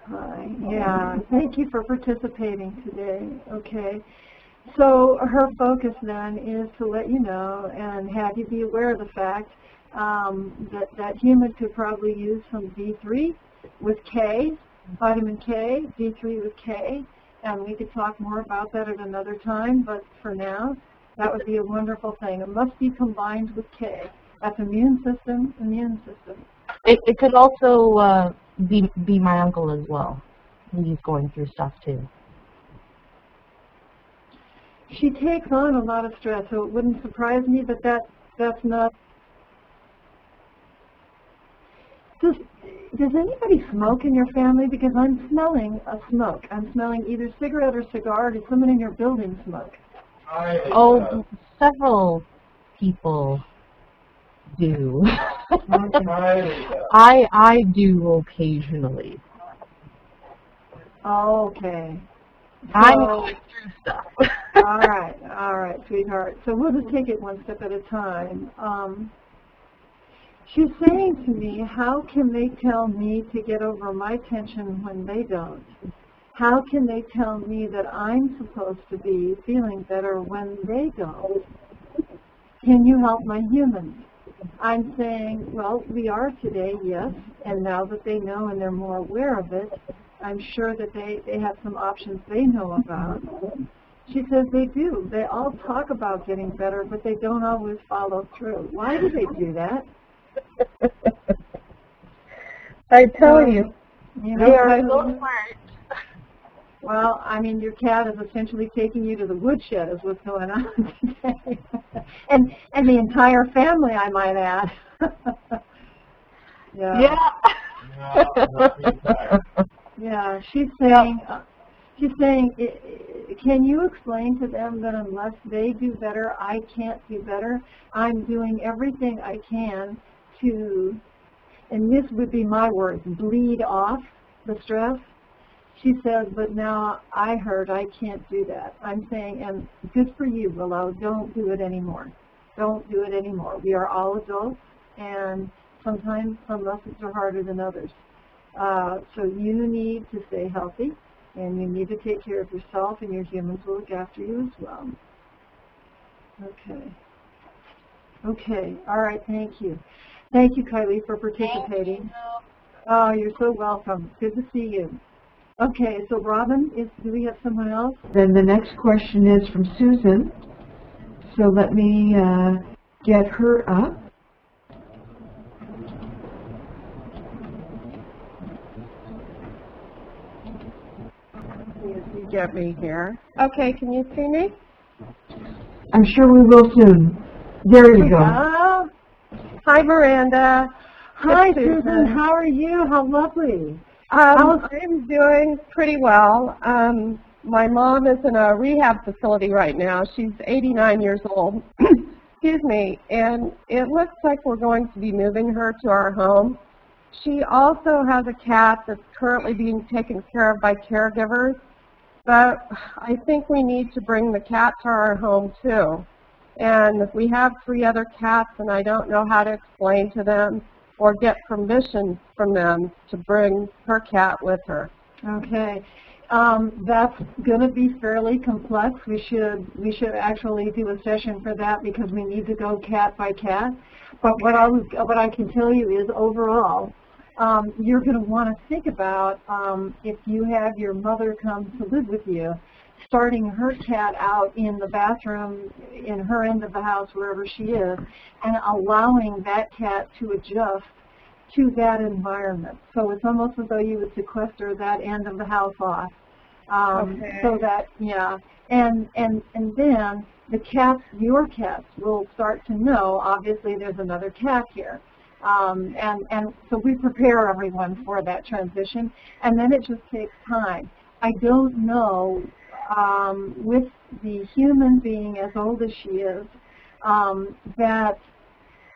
Hi. Yeah, thank you for participating today. Okay. So her focus then is to let you know and have you be aware of the fact that human could probably use some D3 with K, vitamin K, D3 with K, and we could talk more about that at another time, but for now, that would be a wonderful thing. It must be combined with K. That's immune system, immune system. It could also be my uncle as well. He's going through stuff too. She takes on a lot of stress, so it wouldn't surprise me that that's not. Does anybody smoke in your family? Because I'm smelling a smoke. I'm smelling either cigarette or cigar. Did someone in your building smoke? Several people do. Okay. I do occasionally. Okay. I'm So, going through stuff. all right, sweetheart. So we'll just take it one step at a time. She's saying to me, how can they tell me to get over my tension when they don't? How can they tell me that I'm supposed to be feeling better when they don't? Can you help my humans? I'm saying, well, we are today, yes, and now that they know and they're more aware of it, I'm sure that they have some options they know about. She says they do. They all talk about getting better, but they don't always follow through. Why do they do that? I tell you, You they know, are Kylie, so smart. well, I mean, your cat is essentially taking you to the woodshed is what's going on today. and the entire family, I might add. Yeah. Yeah, she's saying, can you explain to them that unless they do better, I can't do better? I'm doing everything I can to, and this would be my words, bleed off the stress. She says, but now I heard I can't do that. I'm saying, and good for you, Willow, don't do it anymore. Don't do it anymore. We are all adults, and sometimes some lessons are harder than others. So you need to stay healthy, and you need to take care of yourself, and your humans will look after you as well. Okay. Okay. All right. Thank you. Thank you, Kylie, for participating. Oh, you're so welcome. Good to see you. Okay. So, Robin, do we have someone else? Then the next question is from Susan. So let me get her up. You get me here. Okay, can you see me? I'm sure we will soon. There you go. Hi, Miranda. Hi, Susan. How are you? How lovely. I'm doing pretty well. My mom is in a rehab facility right now. She's 89 years old. Excuse me. And it looks like we're going to be moving her to our home. She also has a cat that's currently being taken care of by caregivers. But I think we need to bring the cat to our home, too. And we have 3 other cats, and I don't know how to explain to them or get permission from them to bring her cat with her. Okay. That's going to be fairly complex. We should actually do a session for that because we need to go cat by cat. But what I can tell you is overall, you're going to want to think about if you have your mother come to live with you, starting her cat out in the bathroom in her end of the house, wherever she is, and allowing that cat to adjust to that environment. So it's almost as though you would sequester that end of the house off. Okay. So that, yeah. And then the cats, your cats, will start to know, obviously there's another cat here. And so we prepare everyone for that transition, and then it just takes time. I don't know, with the human being as old as she is, that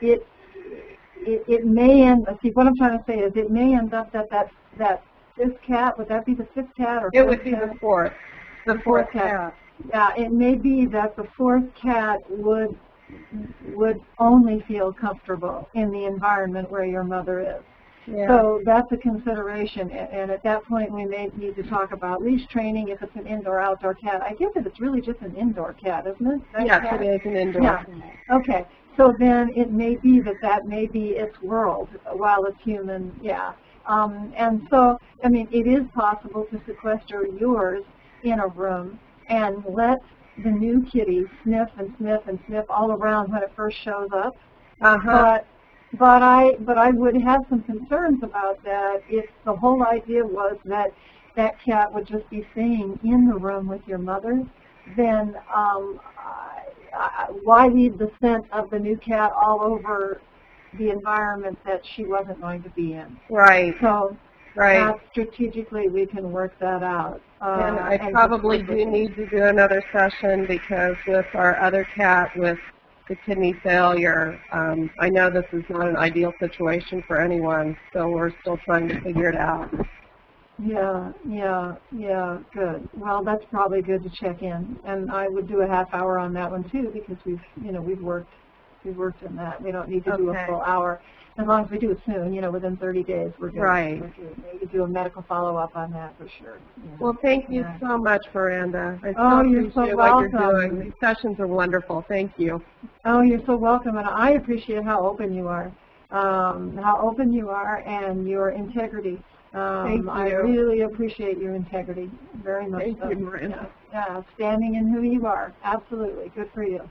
it may end, see, what I'm trying to say is it may end up that this cat, would that be the 5th cat or 4th cat? It would be the 4th. The 4th cat. Yeah, it may be that the 4th cat would only feel comfortable in the environment where your mother is. Yeah. So that's a consideration, and at that point we may need to talk about leash training if it's an indoor-outdoor cat. I guess that it's really just an indoor cat, isn't it? Yes, it is an indoor cat. Okay, so then it may be that may be its world while it's human, yeah. And so, I mean, it is possible to sequester yours in a room and let the new kitty sniff and sniff and sniff all around when it first shows up. But I would have some concerns about that if the whole idea was that that cat would just be staying in the room with your mother. Then why leave the scent of the new cat all over the environment that she wasn't going to be in? Right. So strategically we can work that out. And I probably do need to do another session because with our other cat with the kidney failure, I know this is not an ideal situation for anyone, so we're still trying to figure it out. Yeah, good. Well, that's probably good to check in, and I would do a half hour on that one too because we've worked in that. We don't need to do a full hour. As long as we do it soon, within 30 days, we're good. Right. Maybe do a medical follow-up on that for sure. Yeah. Well, thank you so much, Miranda. I you're so appreciate welcome. what you're doing. These sessions are wonderful. Thank you. Oh, you're so welcome, and I appreciate how open you are. And your integrity. Thank you. I really appreciate your integrity very much. Thank you, Miranda. Yeah, standing in who you are. Absolutely. Good for you.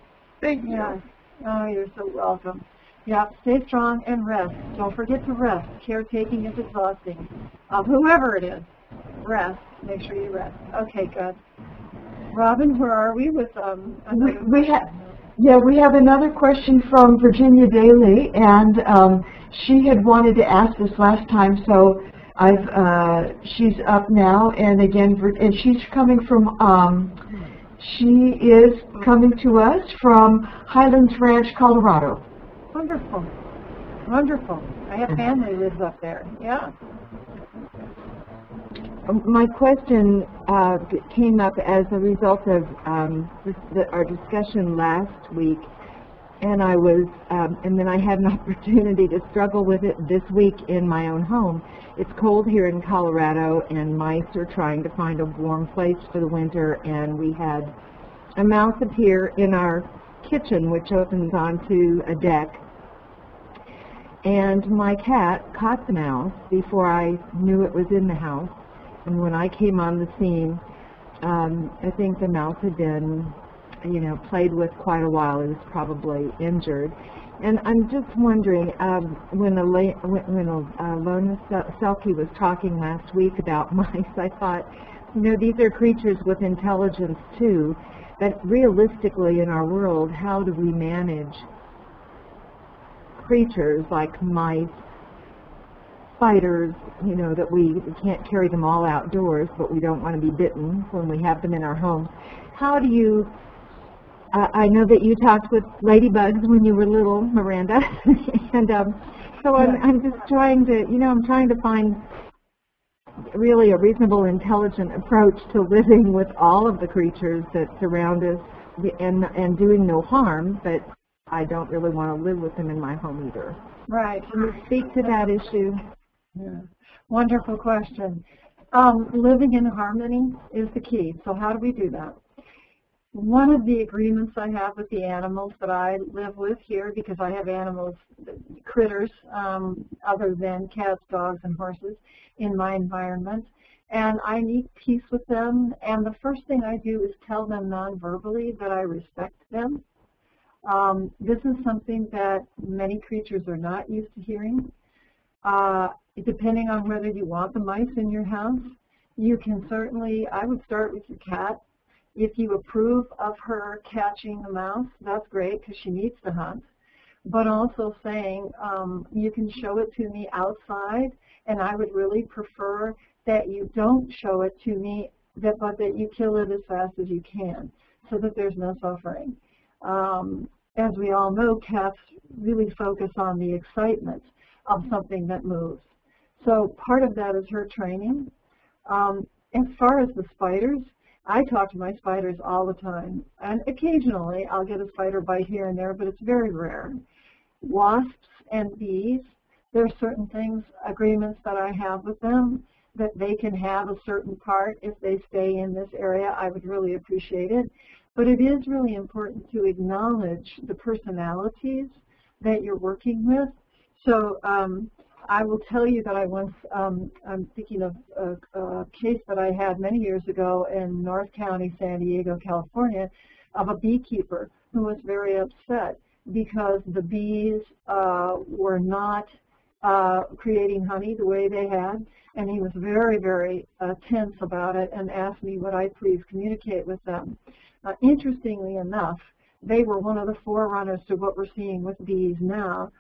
Thank you. Yeah. Oh, you're so welcome. Yeah, stay strong and rest. Don't forget to rest. Caretaking is exhausting. Whoever it is, rest. Make sure you rest. Okay, good. Robin, where are we with we have another question from Virginia Daly, and she had wanted to ask this last time, so she's up now, and again, and she's coming from she is coming to us from Highlands Ranch, Colorado. Wonderful. Wonderful. I have family who lives up there. Yeah. My question came up as a result of our discussion last week, and and then I had an opportunity to struggle with it this week in my own home. It's cold here in Colorado, and mice are trying to find a warm place for the winter, and we had a mouse appear in our kitchen, which opens onto a deck. And my cat caught the mouse before I knew it was in the house. And when I came on the scene, I think the mouse had been, played with quite a while. It was probably injured. And I'm just wondering, when Lona Selke was talking last week about mice, I thought, these are creatures with intelligence too. But realistically in our world, how do we manage creatures like mice, spiders, that we can't carry them all outdoors, but we don't want to be bitten when we have them in our homes. How do you, I know that you talked with ladybugs when you were little, Miranda, and so I'm just trying to, I'm trying to find really a reasonable, intelligent approach to living with all of the creatures that surround us and doing no harm, but I don't really want to live with them in my home either. Right. Can you speak to that issue? Yeah. Wonderful question. Living in harmony is the key. So how do we do that? One of the agreements I have with the animals that I live with here, because I have animals, critters, other than cats, dogs, and horses in my environment, and I need peace with them, and the first thing I do is tell them non-verbally that I respect them. This is something that many creatures are not used to hearing. Depending on whether you want the mice in your house, you can certainly, I would start with your cat. If you approve of her catching a mouse, that's great because she needs to hunt. But also saying, you can show it to me outside, and I would really prefer that you don't show it to me, but that you kill it as fast as you can so that there's no suffering. As we all know, cats really focus on the excitement of something that moves. So part of that is her training. As far as the spiders, I talk to my spiders all the time, and occasionally I'll get a spider bite here and there, but it's very rare. Wasps and bees, There's certain things, agreements that I have with them, that they can have a certain part if they stay in this area. I would really appreciate it. But it is really important to acknowledge the personalities that you're working with. So I will tell you that I once, I'm thinking of a case that I had many years ago in North County, San Diego, California, of a beekeeper who was very upset because the bees were not creating honey the way they had, and he was very, very tense about it and asked me would I please communicate with them. Interestingly enough, they were one of the forerunners to what we're seeing with bees now.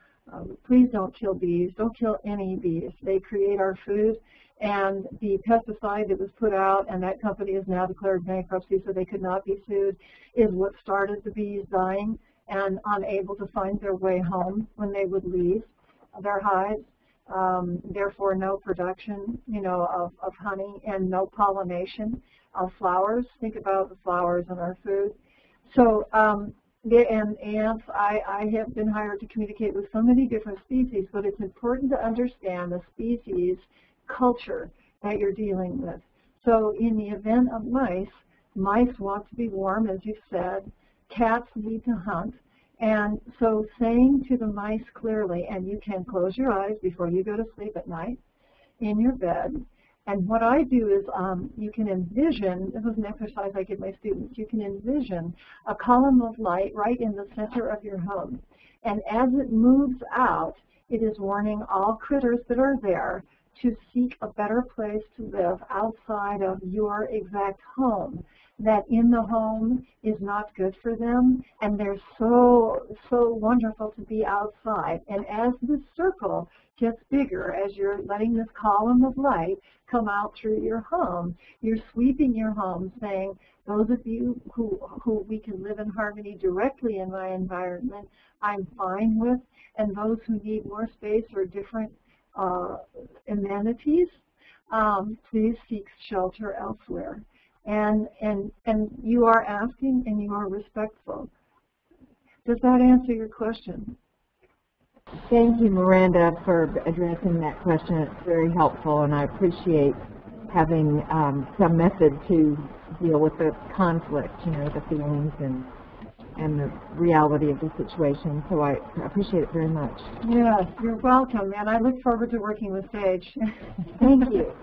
Please don't kill bees. Don't kill any bees. They create our food, and the pesticide that was put out, and that company is now declared bankruptcy, so they could not be sued, is what started the bees dying and unable to find their way home when they would leave their hives. Therefore, no production, of honey, and no pollination of flowers. Think about the flowers in our food. So, and ants, I have been hired to communicate with so many different species, but it's important to understand the species culture that you're dealing with. So in the event of mice want to be warm, as you've said. Cats need to hunt. And so saying to the mice clearly, and you can close your eyes before you go to sleep at night in your bed. And what I do is you can envision, this is an exercise I give my students, you can envision a column of light right in the center of your home. And as it moves out, it is warning all critters that are there to seek a better place to live outside of your exact home. That in the home is not good for them, and they're so wonderful to be outside. And as this circle gets bigger, as you're letting this column of light come out through your home, you're sweeping your home saying, those of you who we can live in harmony directly in my environment, I'm fine with, and those who need more space or different amenities, please seek shelter elsewhere. And you are asking and you are respectful. Does that answer your question? Thank you, Miranda, for addressing that question. It's very helpful, and I appreciate having some method to deal with the conflict, the feelings and the reality of the situation. So I appreciate it very much. Yes, you're welcome, and I look forward to working with Sage. Thank you.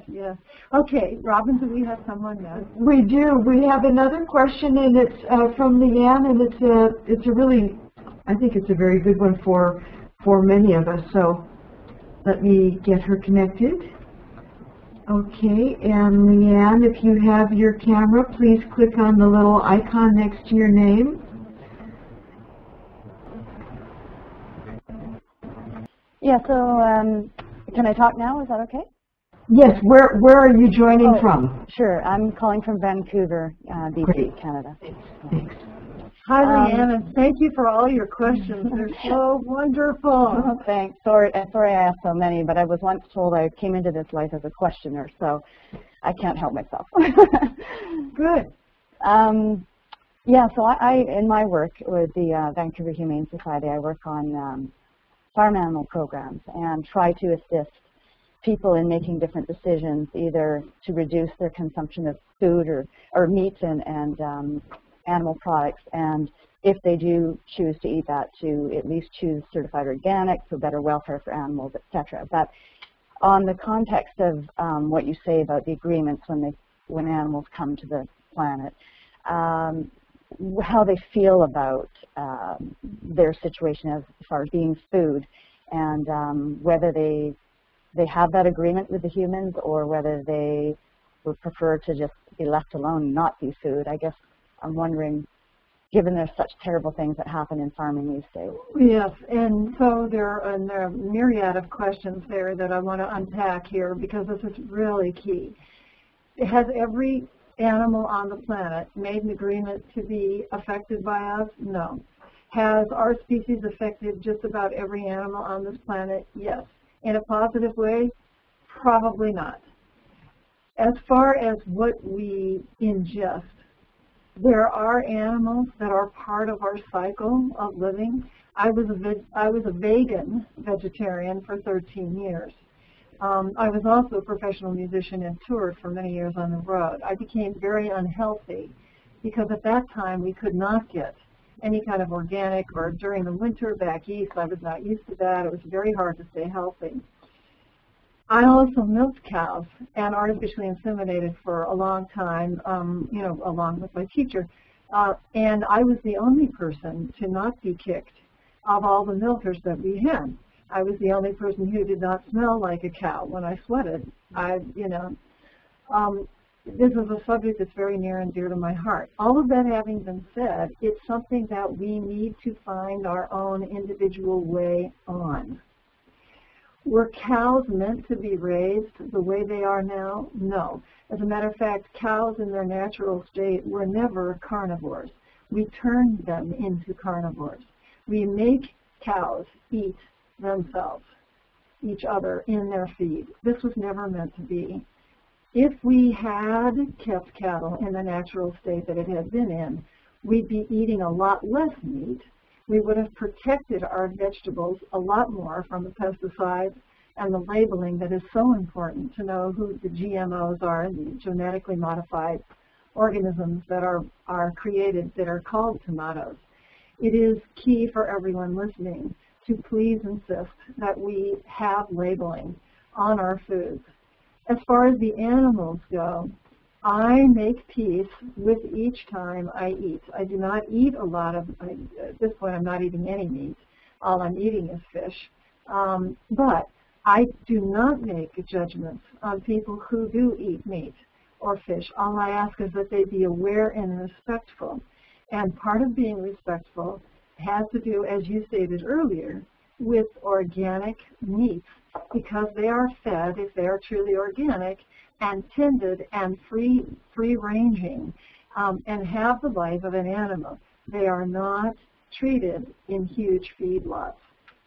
Yes. Okay, Robin, do we have someone next? We do. We have another question, and it's from Leanne, and it's a really, I think it's a very good one for many of us. So let me get her connected. Okay, and Leanne, if you have your camera, please click on the little icon next to your name. Yeah, so can I talk now? Is that okay? Yes, where are you joining from? Sure, I'm calling from Vancouver, BC, Great. Canada. Thanks. Hi, Leanne, and thank you for all your questions. They're so wonderful. Oh, thanks. Sorry I asked so many, but I was once told I came into this life as a questioner, so I can't help myself. Good. Yeah, so I in my work with the Vancouver Humane Society, I work on farm animal programs and try to assist people in making different decisions, either to reduce their consumption of food or meat and animal products, and if they do choose to eat that, to at least choose certified organic for better welfare for animals, etc. But on the context of what you say about the agreements when animals come to the planet, how they feel about their situation as far as being food, and whether they have that agreement with the humans, or whether they would prefer to just be left alone and not be food. I guess I'm wondering, given there's such terrible things that happen in farming these days. Yes, and so there are a myriad of questions there that I want to unpack here, because this is really key. Has every animal on the planet made an agreement to be affected by us? No. Has our species affected just about every animal on this planet? Yes. In a positive way? Probably not. As far as what we ingest, There are animals that are part of our cycle of living. I was a vegan vegetarian for 13 years. I was also a professional musician and toured for many years on the road. I became very unhealthy because at that time we could not get any kind of organic, or during the winter back east, I was not used to that. It was very hard to stay healthy. I also milked cows and artificially inseminated for a long time, along with my teacher. And I was the only person to not be kicked of all the milkers that we had. I was the only person who did not smell like a cow when I sweated. This is a subject that's very near and dear to my heart. All of that having been said, it's something that we need to find our own individual way on. Were cows meant to be raised the way they are now? No. As a matter of fact, cows in their natural state were never carnivores. We turned them into carnivores. We make cows eat themselves, each other, in their feed. This was never meant to be. If we had kept cattle in the natural state that it had been in, we'd be eating a lot less meat. We would have protected our vegetables a lot more from the pesticides and the labeling that is so important to know who the GMOs are, the genetically modified organisms that are created that are called tomatoes. It is key for everyone listening to please insist that we have labeling on our foods. As far as the animals go, I make peace with each time I eat. I do not eat a lot of, at this point I'm not eating any meat. All I'm eating is fish. But I do not make judgments on people who do eat meat or fish. All I ask is that they be aware and respectful. And part of being respectful has to do, as you stated earlier, with organic meats, because they are fed, if they are truly organic, and tended and free-ranging, and have the life of an animal. They are not treated in huge feedlots.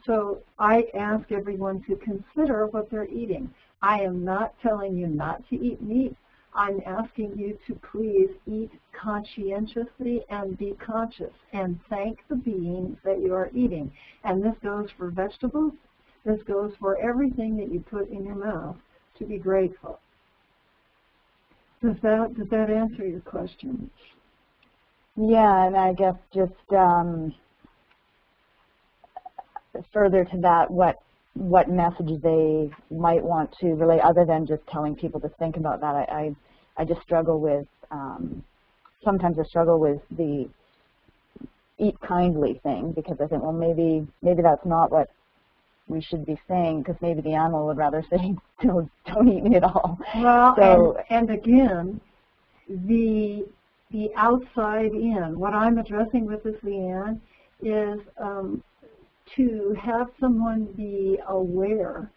So I ask everyone to consider what they're eating. I am not telling you not to eat meat. I'm asking you to please eat conscientiously and be conscious and thank the beings that you are eating. And this goes for vegetables. This goes for everything that you put in your mouth, to be grateful. Does that answer your question? Yeah, and I guess just further to that, what message they might want to relay, other than just telling people to think about that. I just struggle with, sometimes I struggle with the eat kindly thing, because I think, well, maybe that's not what we should be saying, because maybe the animal would rather say, don't eat me at all. Well, so, and again, the outside in, what I'm addressing with this, Leanne, is to have someone be aware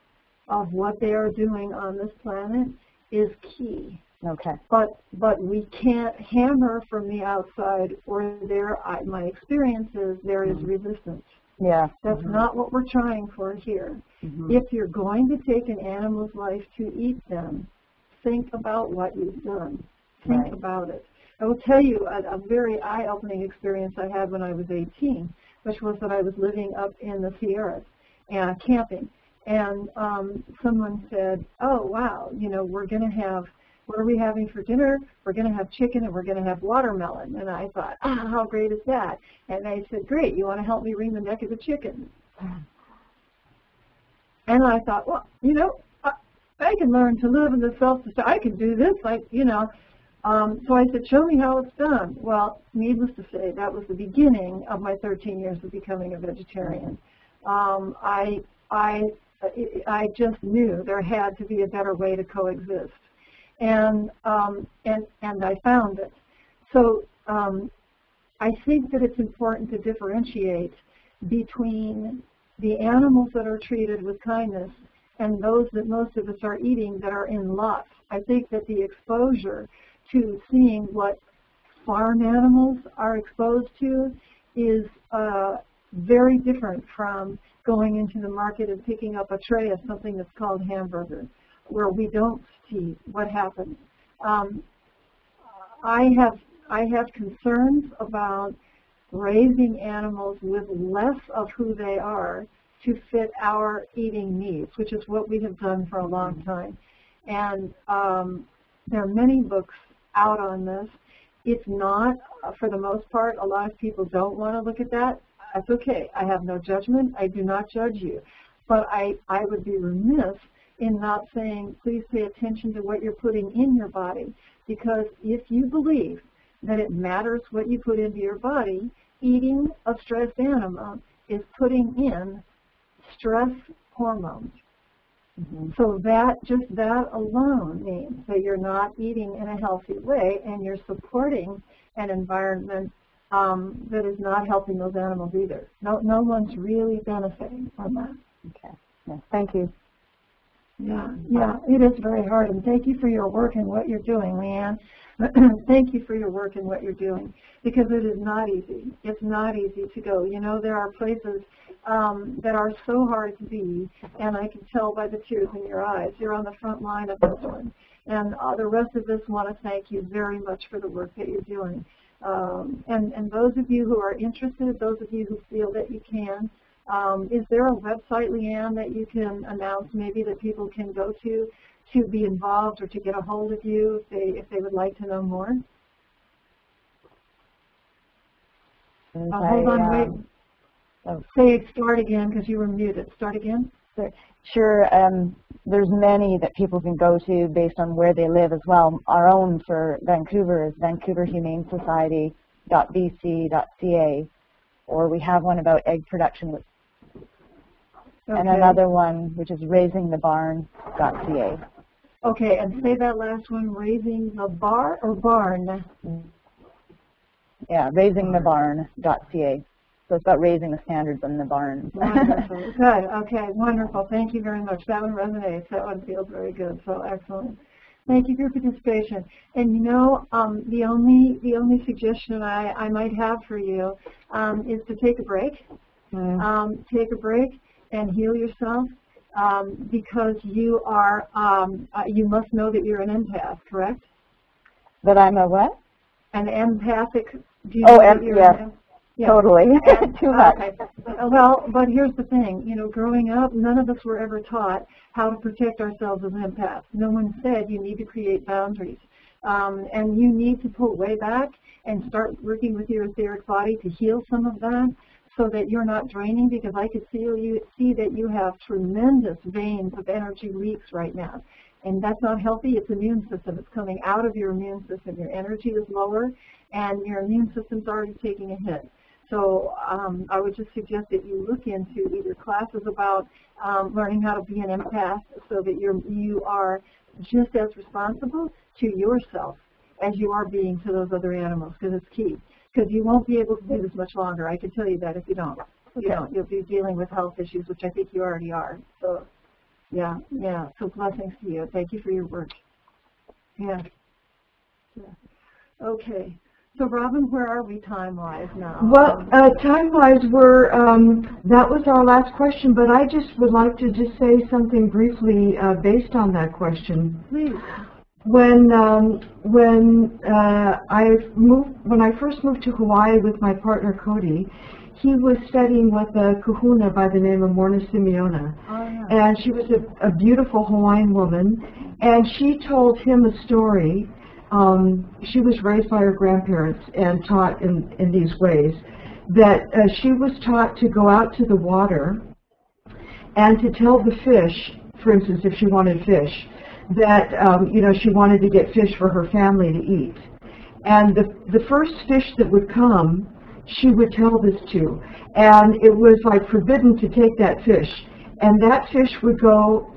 of what they are doing on this planet is key. Okay. But we can't hammer from the outside, or my experience is there is resistance. Yeah. That's not what we're trying for here. If you're going to take an animal's life to eat them, think about what you've done. Think about it. I will tell you a very eye-opening experience I had when I was 18, which was that I was living up in the Sierras and camping. And someone said, oh, wow, we're going to have, what are we having for dinner? We're going to have chicken and we're going to have watermelon. And I thought, how great is that? And they said, great, you want to help me wring the neck of the chicken? And I thought, well, I can learn to live in the self-sustaining. I can do this, so I said, show me how it's done. Well, needless to say, that was the beginning of my 13 years of becoming a vegetarian. I just knew there had to be a better way to coexist. And I found it. So I think that it's important to differentiate between the animals that are treated with kindness and those that most of us are eating that are in lots. I think that the exposure to seeing what farm animals are exposed to is very different from going into the market and picking up a tray of something that's called hamburger, where we don't see what happens. I I have concerns about raising animals with less of who they are to fit our eating needs, which is what we have done for a long time. And there are many books out on this. It's not, for the most part, a lot of people don't want to look at that. That's okay. I have no judgment. I do not judge you. But I would be remiss in not saying, please pay attention to what you're putting in your body. Because if you believe that it matters what you put into your body, eating a stressed animal is putting in stress hormones. So that, just that alone means that you're not eating in a healthy way and you're supporting an environment that is not helping those animals either. No one's really benefiting from that. Okay. Yes, thank you. Yeah, it is very hard, and thank you for your work and what you're doing, Leanne. Thank you for your work and what you're doing, because it is not easy. It's not easy to go. You know, there are places that are so hard to be, and I can tell by the tears in your eyes. You're on the front line of this one. And the rest of us want to thank you very much for the work that you're doing. And those of you who are interested, those of you who feel that you can, is there a website, Leanne, that you can announce maybe that people can go to be involved or to get a hold of you if they would like to know more? Hold on, wait. Say start again because you were muted. Start again. Sure. There's many that people can go to based on where they live as well. Our own for Vancouver is vancouverhumanesociety.bc.ca, or we have one about egg production, and another one which is raisingthebarn.ca. Okay, and say that last one, raising the bar or barn? Yeah, raisingthebarn.ca. So it's about raising the standards in the barn. Wonderful. Good. Okay, wonderful. Thank you very much. That one resonates. That one feels very good. So excellent. Thank you for your participation. And you know, the only suggestion I might have for you is to take a break. Take a break and heal yourself, because you are. You must know that you're an empath, correct? That I'm a what? An empathic. Do you know that you're yes. Yeah. Totally. Too much. Okay. Well, but here's the thing. You know, growing up, none of us were ever taught how to protect ourselves as empaths. No one said you need to create boundaries. And you need to pull way back and start working with your etheric body to heal some of that so that you're not draining, because I could see that you have tremendous veins of energy leaks right now. And that's not healthy. It's immune system. It's coming out of your immune system. Your energy is lower, and your immune system's already taking a hit. So I would just suggest that you look into either classes about learning how to be an empath so that you are just as responsible to yourself as you are being to those other animals, because it's key. Because you won't be able to do this much longer. I can tell you that if you don't. You'll be dealing with health issues, which I think you already are. So, yeah. So blessings to you. Thank you for your work. Yeah. Okay. So, Robin, where are we time-wise now? Well, time-wise, that was our last question, but I just would like to just say something briefly based on that question. Please. When I first moved to Hawaii with my partner Cody, he was studying with a kahuna by the name of Morna Simeona. And she was a beautiful Hawaiian woman, and she told him a story. She was raised by her grandparents and taught in these ways, that she was taught to go out to the water and to tell the fish, for instance, if she wanted fish, that she wanted to get fish for her family to eat. And the first fish that would come, she would tell this to. And it was like forbidden to take that fish. And that fish would go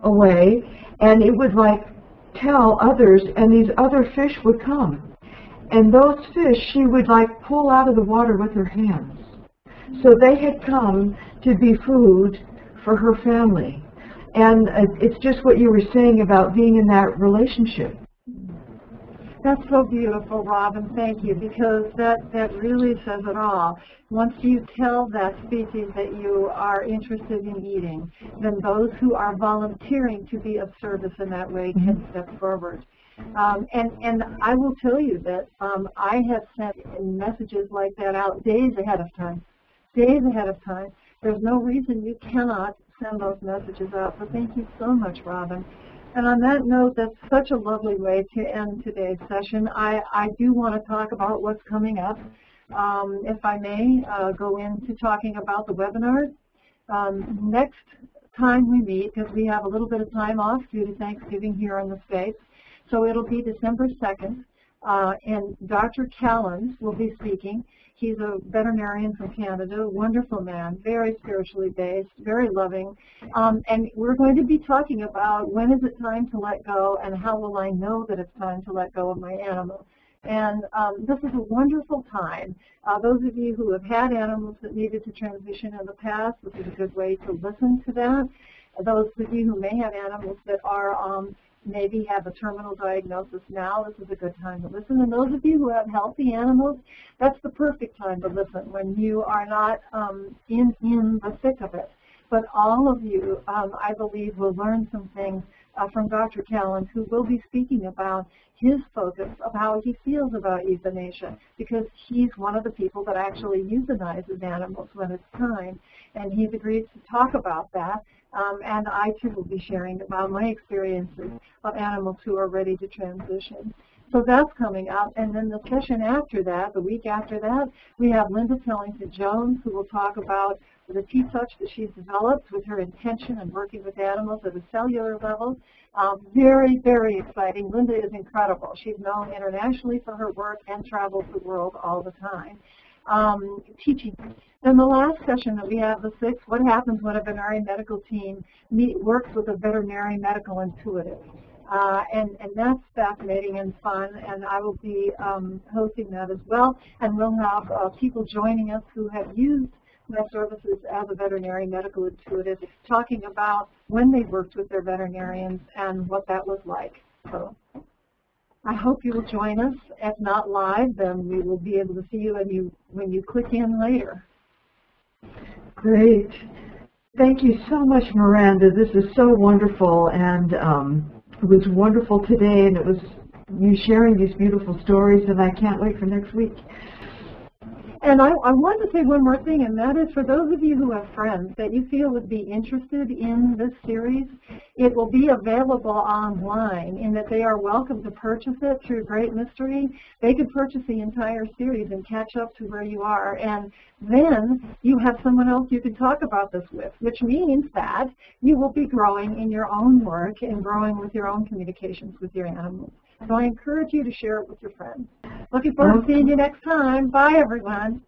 away, and it would like tell others, and these other fish would come. And those fish she would like pull out of the water with her hands. So they had come to be food for her family. And it's just what you were saying about being in that relationship. That's so beautiful, Robin. Thank you, because that really says it all. Once you tell that species that you are interested in eating, then those who are volunteering to be of service in that way can step forward. And I will tell you that I have sent messages like that out days ahead of time. Days ahead of time. There's no reason you cannot send those messages out. So thank you so much, Robin. And on that note, that's such a lovely way to end today's session. I do want to talk about what's coming up. If I may, go into talking about the webinars. Next time we meet, because we have a little bit of time off due to Thanksgiving here in the States, so it'll be December 2nd, and Dr. Callens will be speaking. He's a veterinarian from Canada, a wonderful man, very spiritually based, very loving, and we're going to be talking about when is it time to let go and how will I know that it's time to let go of my animal. And this is a wonderful time. Those of you who have had animals that needed to transition in the past, this is a good way to listen to that. Those of you who may have animals that are maybe have a terminal diagnosis now, this is a good time to listen. And those of you who have healthy animals, that's the perfect time to listen when you are not in the thick of it. But all of you, I believe, will learn some things from Dr. Callens, who will be speaking about his focus of how he feels about euthanasia, because he's one of the people that actually euthanizes animals when it's time, and he's agreed to talk about that. And I, too, will be sharing about my experiences of animals who are ready to transition. So that's coming up. And then the session after that, the week after that, we have Linda Tellington-Jones, who will talk about the T-Touch that she's developed with her intention and working with animals at a cellular level. Very, very exciting. Linda is incredible. She's known internationally for her work and travels the world all the time. Teaching. Then the last session that we have, the 6th, what happens when a veterinary medical team works with a veterinary medical intuitive. And that's fascinating and fun, and I will be hosting that as well. And we'll have people joining us who have used my services as a veterinary medical intuitive, talking about when they worked with their veterinarians and what that was like. So I hope you will join us. If not live, then we will be able to see you when you click in later. Great. Thank you so much, Miranda. This is so wonderful, and it was wonderful today, and it was you sharing these beautiful stories, and I can't wait for next week. And I want to say one more thing, and that is for those of you who have friends that you feel would be interested in this series, it will be available online in that they are welcome to purchase it through Great Mystery. They could purchase the entire series and catch up to where you are, and then you have someone else you can talk about this with, which means that you will be growing in your own work and growing with your own communications with your animals. So I encourage you to share it with your friends. Looking forward to seeing you next time. Bye, everyone.